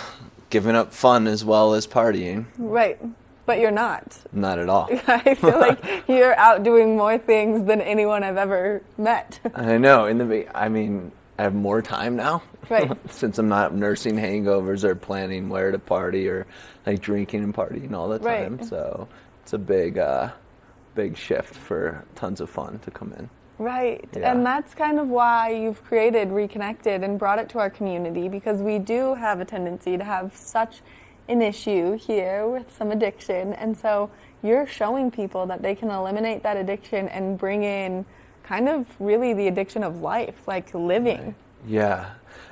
Speaker 10: giving up fun as well as partying.
Speaker 2: Right, but you're not.
Speaker 10: Not at all.
Speaker 2: I feel like you're out doing more things than anyone I've ever met.
Speaker 10: I know. I mean, I have more time now.
Speaker 2: Right.
Speaker 10: Since I'm not nursing hangovers or planning where to party or like drinking and partying all the time.
Speaker 2: Right.
Speaker 10: So it's a big shift for tons of fun to come in.
Speaker 2: Right.
Speaker 10: Yeah.
Speaker 2: And that's kind of why you've created Reconnected and brought it to our community, because we do have a tendency to have such an issue here with some addiction. And so you're showing people that they can eliminate that addiction and bring in kind of really the addiction of life, like living.
Speaker 10: Right. Yeah.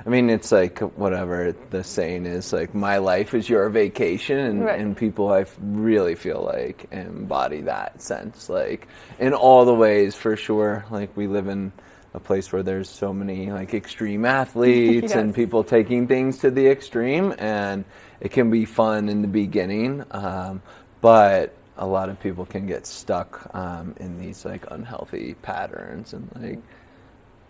Speaker 10: I mean, it's like whatever the saying is, like my life is your vacation, and,
Speaker 2: Right.
Speaker 10: and people I really feel like embody that sense, like in all the ways for sure. Like we live in a place where there's so many like extreme athletes
Speaker 2: Yes.
Speaker 10: and people taking things to the extreme, and it can be fun in the beginning, but a lot of people can get stuck in these like unhealthy patterns, and like.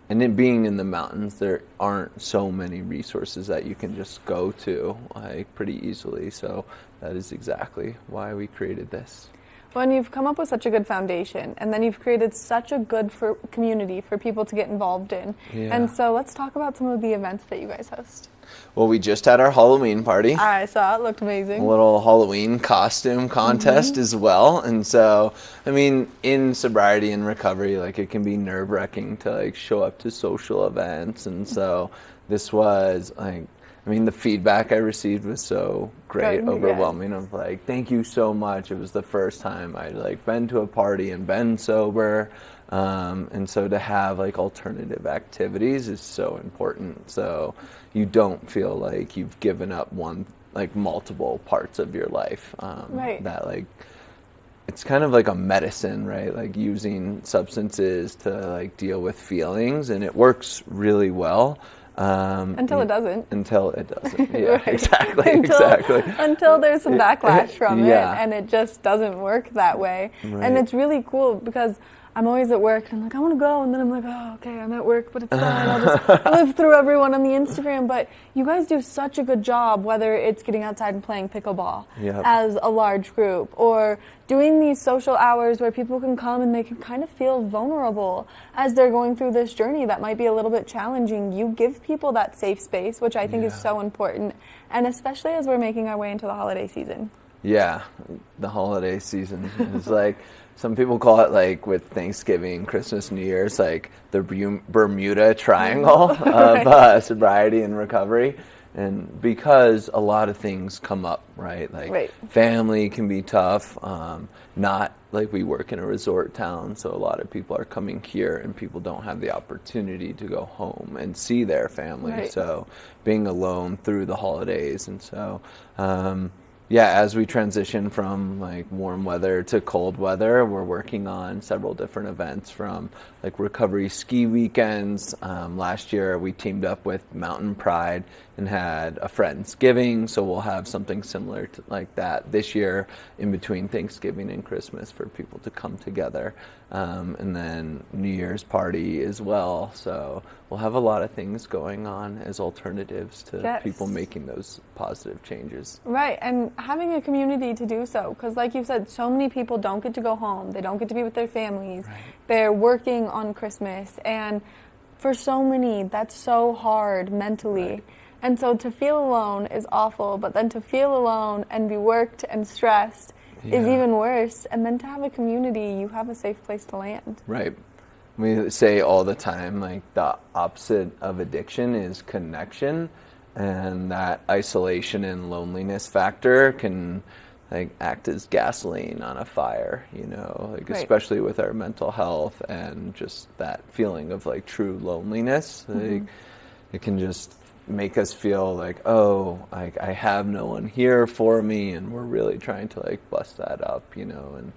Speaker 10: And it being in the mountains, there aren't so many resources that you can just go to like pretty easily. So that is exactly why we created this.
Speaker 2: Well, and you've come up with such a good foundation, and then you've created such a good community for people to get involved in.
Speaker 10: Yeah.
Speaker 2: And so let's talk about some of the events that you guys host.
Speaker 10: Well, we just had our Halloween party.
Speaker 2: I saw it, looked amazing.
Speaker 10: A little Halloween costume contest as well. And so, I mean, in sobriety and recovery, like it can be nerve-wracking to like show up to social events. And so this was like, I mean, the feedback I received was so great, overwhelming. Of like, thank you so much. It was the first time I'd like been to a party and been sober. And so to have like alternative activities is so important. So you don't feel like you've given up multiple parts of your life. That like, it's kind of like a medicine, right? Like using substances to like deal with feelings, and it works really well.
Speaker 2: Until it doesn't.
Speaker 10: Until it doesn't. Yeah,
Speaker 2: Right.
Speaker 10: exactly.
Speaker 2: Until there's some backlash from
Speaker 10: Yeah.
Speaker 2: it, and it just doesn't work that way.
Speaker 10: Right.
Speaker 2: And it's really cool because I'm always at work and I'm like, I want to go, and then I'm like, oh, okay, I'm at work, but it's fine. I'll just live through everyone on the Instagram. But you guys do such a good job, whether it's getting outside and playing pickleball as a large group, or doing these social hours where people can come and they can kind of feel vulnerable as they're going through this journey that might be a little bit challenging. You give people that safe space, which I think is so important, and especially as we're making our way into the holiday season.
Speaker 10: Yeah, the holiday season is like, some people call it like with Thanksgiving, Christmas, New Year's, like the Bermuda Triangle of sobriety and recovery. And because a lot of things come up, right? Like family can be tough. Not like we work in a resort town, so a lot of people are coming here and people don't have the opportunity to go home and see their family. So being alone through the holidays. And so, as we transition from like warm weather to cold weather, we're working on several different events, from like recovery ski weekends. Last year we teamed up with Mountain Pride and had a Friendsgiving, so we'll have something similar to like that this year in between Thanksgiving and Christmas for people to come together. And then New Year's party as well. So we'll have a lot of things going on as alternatives to people making those positive changes.
Speaker 2: Right, and having a community to do so, because like you said, so many people don't get to go home. They don't get to be with their families. They're working on Christmas, and for so many, that's so hard mentally. And so to feel alone is awful, but then to feel alone and be worked and stressed is even worse. And then to have a community, you have a safe place to land.
Speaker 10: Right. We say all the time, like the opposite of addiction is connection, and that isolation and loneliness factor can like act as gasoline on a fire, you know, like especially with our mental health and just that feeling of like true loneliness. Like it can just make us feel like, oh, like I have no one here for me, and we're really trying to like bust that up, you know. And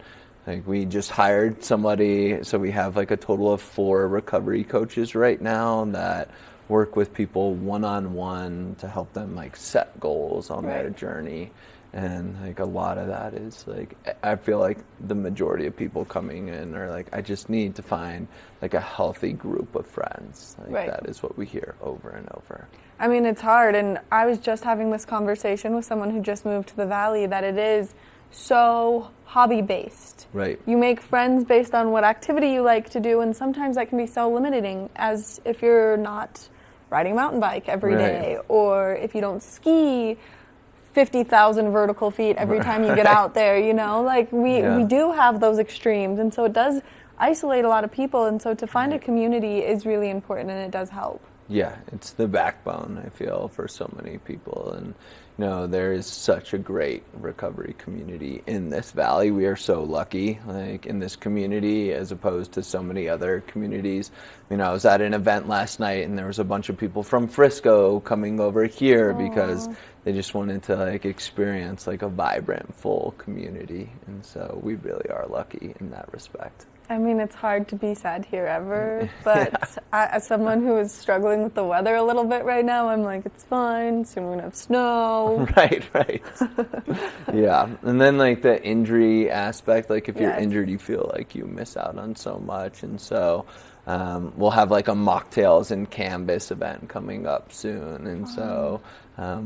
Speaker 10: like we just hired somebody, so we have like a total of 4 recovery coaches right now that work with people one-on-one to help them like set goals on their journey. And like a lot of that is like, I feel like the majority of people coming in are like, I just need to find like a healthy group of friends. Like that is what we hear over and over.
Speaker 2: I mean, it's hard, and I was just having this conversation with someone who just moved to the Valley, that it is so hobby-based.
Speaker 10: Right.
Speaker 2: You make friends based on what activity you like to do, and sometimes that can be so limiting, as if you're not riding a mountain bike every day, or if you don't ski 50,000 vertical feet every time you get out there, you know? Like, we do have those extremes, and so it does isolate a lot of people, and so to find a community is really important, and it does help.
Speaker 10: Yeah, it's the backbone, I feel, for so many people. And, you know, there is such a great recovery community in this valley. We are so lucky, like, in this community as opposed to so many other communities. You know, I was at an event last night, and there was a bunch of people from Frisco coming over here because they just wanted to, like, experience, like, a vibrant, full community. And so we really are lucky in that respect.
Speaker 2: I mean, it's hard to be sad here ever, but as someone who is struggling with the weather a little bit right now, I'm like, it's fine, soon we're going to have snow.
Speaker 10: Right. Yeah, and then like the injury aspect, like if you're injured, you feel like you miss out on so much, and so we'll have like a mocktails and canvas event coming up soon, and so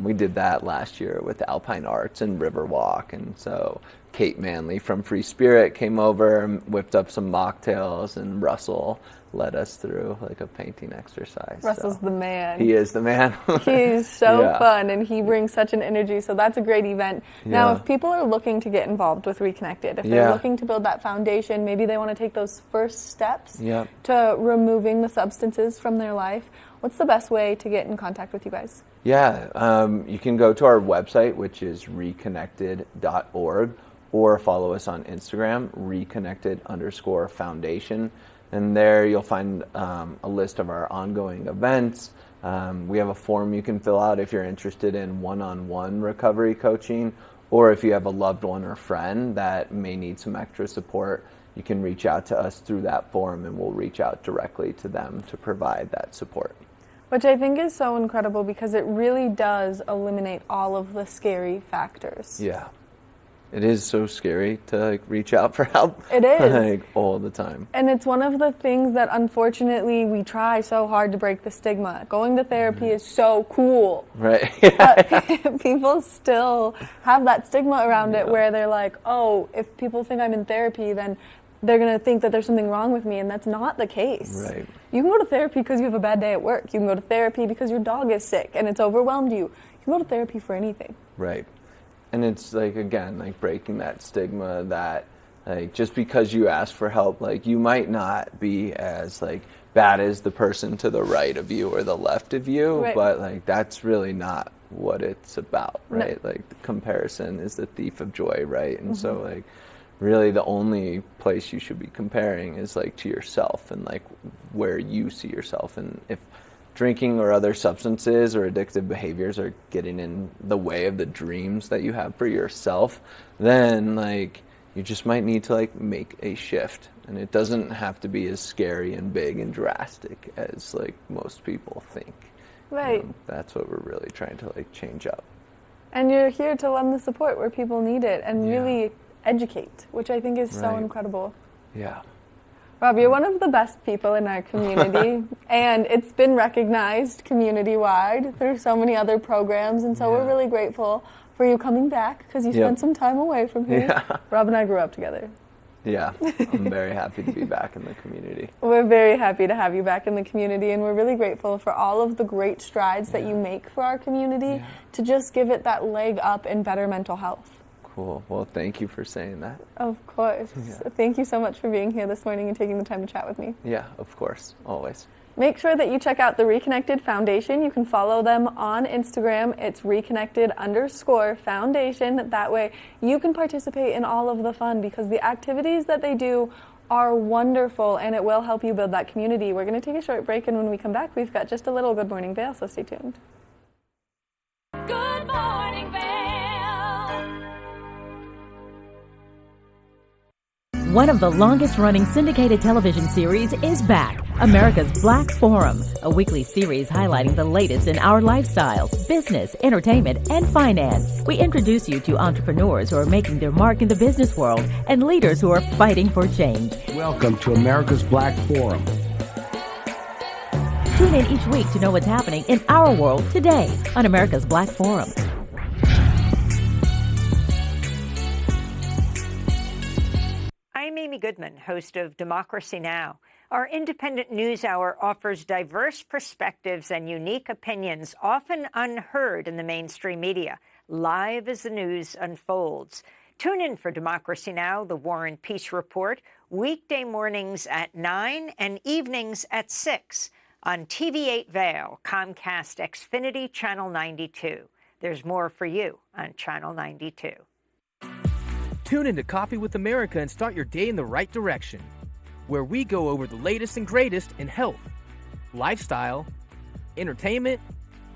Speaker 10: we did that last year with Alpine Arts and Riverwalk, and so Kate Manley from Free Spirit came over and whipped up some mocktails, and Russell led us through like a painting exercise.
Speaker 2: Russell's the man.
Speaker 10: He is the man.
Speaker 2: He's so fun, and he brings such an energy, so that's a great event. Now, if people are looking to get involved with Reconnected, if they're looking to build that foundation, maybe they want to take those first steps to removing the substances from their life, what's the best way to get in contact with you guys?
Speaker 10: Yeah, you can go to our website, which is reconnected.org, or follow us on Instagram, reconnected_foundation. And there you'll find a list of our ongoing events. We have a form you can fill out if you're interested in one-on-one recovery coaching, or if you have a loved one or friend that may need some extra support, you can reach out to us through that form and we'll reach out directly to them to provide that support.
Speaker 2: Which I think is so incredible because it really does eliminate all of the scary factors.
Speaker 10: Yeah. It is so scary to reach out for help.
Speaker 2: It is.
Speaker 10: All the time.
Speaker 2: And it's one of the things that unfortunately we try so hard to break the stigma. Going to therapy is so cool.
Speaker 10: Right.
Speaker 2: But people still have that stigma around it where they're like, oh, if people think I'm in therapy, then they're going to think that there's something wrong with me, and that's not the case.
Speaker 10: Right.
Speaker 2: You can go to therapy because you have a bad day at work. You can go to therapy because your dog is sick and it's overwhelmed you. You can go to therapy for anything.
Speaker 10: Right. And it's again, breaking that stigma that just because you ask for help, you might not be as bad as the person to the right of you or the left of you,
Speaker 2: right.
Speaker 10: But that's really not what it's about, right?
Speaker 2: No.
Speaker 10: The comparison is the thief of joy, right? And so really the only place you should be comparing is to yourself and where you see yourself. And if drinking or other substances or addictive behaviors are getting in the way of the dreams that you have for yourself, then you just might need to make a shift. And it doesn't have to be as scary and big and drastic as most people think.
Speaker 2: Right.
Speaker 10: That's what we're really trying to change up.
Speaker 2: And you're here to lend the support where people need it and really educate, which I think is so incredible.
Speaker 10: Yeah.
Speaker 2: Rob, you're one of the best people in our community, and it's been recognized community-wide through so many other programs, and so we're really grateful for you coming back because you spent some time away from here.
Speaker 10: Yeah.
Speaker 2: Rob and I grew up together.
Speaker 10: Yeah, I'm very happy to be back in the community.
Speaker 2: We're very happy to have you back in the community, and we're really grateful for all of the great strides that you make for our community to just give it that leg up in better mental health.
Speaker 10: Cool. Well, thank you for saying that.
Speaker 2: Of course.
Speaker 10: Yeah.
Speaker 2: Thank you so much for being here this morning and taking the time to chat with me.
Speaker 10: Yeah, of course. Always.
Speaker 2: Make sure that you check out the Reconnected Foundation. You can follow them on Instagram. It's reconnected_foundation. That way you can participate in all of the fun because the activities that they do are wonderful and it will help you build that community. We're going to take a short break, and when we come back, we've got just a little Good Morning Vail, so stay tuned.
Speaker 3: Good morning, Vail.
Speaker 28: One of the longest-running syndicated television series is back, America's Black Forum, a weekly series highlighting the latest in our lifestyles, business, entertainment, and finance. We introduce you to entrepreneurs who are making their mark in the business world and leaders who are fighting for change.
Speaker 11: Welcome to America's Black Forum.
Speaker 28: Tune in each week to know what's happening in our world today on America's Black Forum.
Speaker 12: I'm Amy Goodman, host of Democracy Now! Our independent news hour offers diverse perspectives and unique opinions, often unheard in the mainstream media, live as the news unfolds. Tune in for Democracy Now!, the War and Peace Report, weekday mornings at 9 and evenings at 6 on TV8 Vail, Comcast Xfinity Channel 92. There's more for you on Channel 92.
Speaker 9: Tune into Coffee with America and start your day in the right direction, where we go over the latest and greatest in health, lifestyle, entertainment,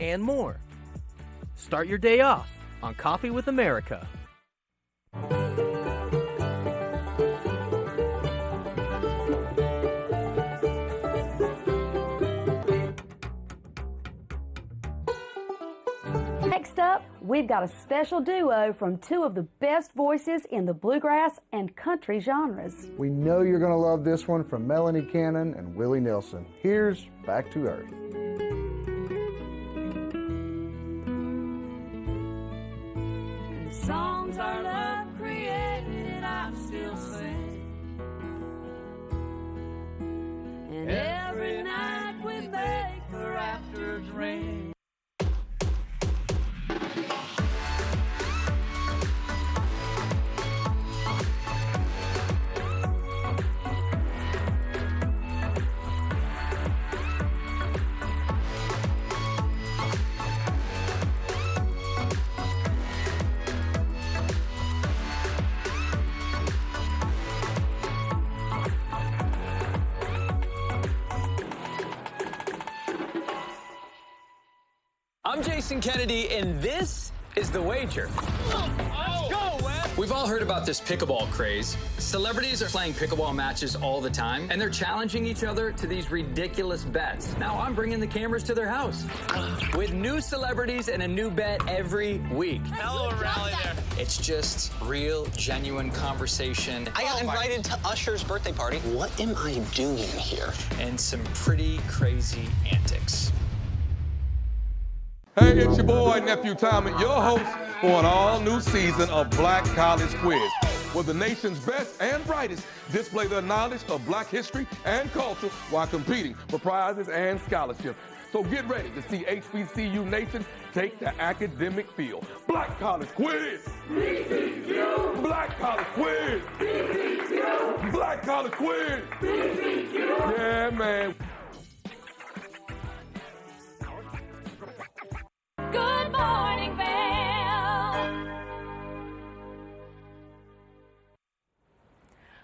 Speaker 9: and more. Start your day off on Coffee with America.
Speaker 13: Next up, we've got a special duo from two of the best voices in the bluegrass and country genres.
Speaker 14: We know you're going to love this one from Melanie Cannon and Willie Nelson. Here's Back to Earth.
Speaker 3: Songs our love created, I still sing. And every night we make the rafters ring.
Speaker 15: I'm Jason Kennedy, and this is The Wager. Let's go, Wes! We've all heard about this pickleball craze. Celebrities are playing pickleball matches all the time, and they're challenging each other to these ridiculous bets. Now I'm bringing the cameras to their house with new celebrities and a new bet every week. Hell of a rally there. It's just real, genuine conversation.
Speaker 16: I got invited to Usher's birthday party. What am I doing here?
Speaker 15: And some pretty crazy antics.
Speaker 17: Hey, it's your boy, Nephew Tommy, your host for an all-new season of Black College Quiz, where the nation's best and brightest display their knowledge of Black history and culture while competing for prizes and scholarships. So get ready to see HBCU Nation take the academic field. Black College Quiz! BCQ! Black College Quiz! BCQ! Black College Quiz! BCQ! Yeah, man.
Speaker 3: Good morning, Vail.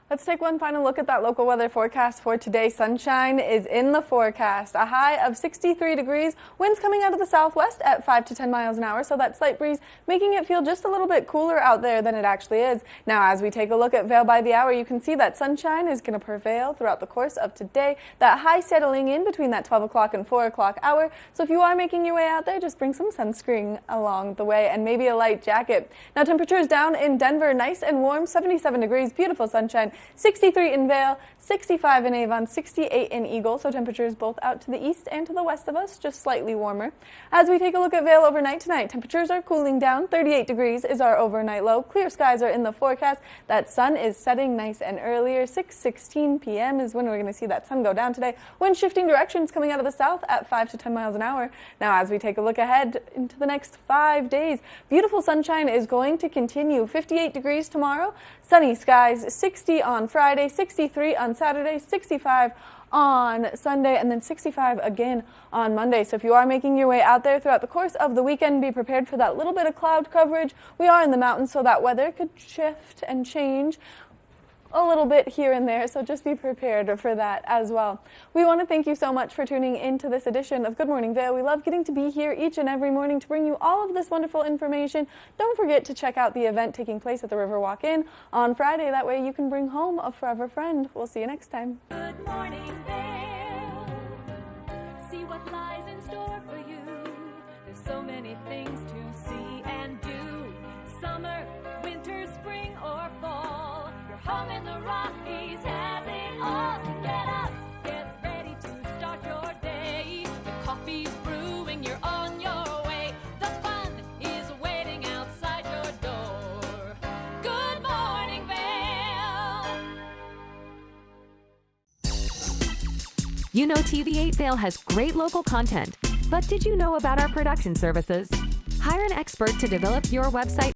Speaker 2: Let's take one final look at that local weather forecast for today. Sunshine is in the forecast. A high of 63 degrees. Winds coming out of the southwest at 5 to 10 miles an hour, so that slight breeze making it feel just a little bit cooler out there than it actually is. Now, as we take a look at Vail by the hour, you can see that sunshine is going to prevail throughout the course of today. That high settling in between that 12 o'clock and 4 o'clock hour. So if you are making your way out there, just bring some sunscreen along the way and maybe a light jacket. Now, temperatures down in Denver, nice and warm, 77 degrees, beautiful sunshine. 63 in Vail, 65 in Avon, 68 in Eagle, so temperatures both out to the east and to the west of us, just slightly warmer. As we take a look at Vail overnight tonight, temperatures are cooling down. 38 degrees is our overnight low. Clear skies are in the forecast. That sun is setting nice and earlier. 6:16 p.m. is when we're going to see that sun go down today. Wind shifting directions coming out of the south at 5 to 10 miles an hour. Now, as we take a look ahead into the next 5 days, beautiful sunshine is going to continue. 58 degrees tomorrow, sunny skies, 60 on Friday, 63 on Saturday, 65 on Sunday, and then 65 again on Monday. So if you are making your way out there throughout the course of the weekend, be prepared for that little bit of cloud coverage. We are in the mountains, so that weather could shift and change a little bit here and there, so just be prepared for that as well. We want to thank you so much for tuning into this edition of Good Morning Vail. We love getting to be here each and every morning to bring you all of this wonderful information. Don't forget to check out the event taking place at the Riverwalk Inn on Friday. That way you can bring home a forever friend. We'll see you next time.
Speaker 3: Good morning, Vail. See what lies in store for you. There's so many things to see and do. Summer, winter, spring, or fall. Your home in the Rockies has it all. So get up, get ready to start your day. The coffee's brewing, you're on your way. The fun is waiting outside your door. Good morning, Vail.
Speaker 28: You know TV8 Vail has great local content, but did you know about our production services? Hire an expert to develop your website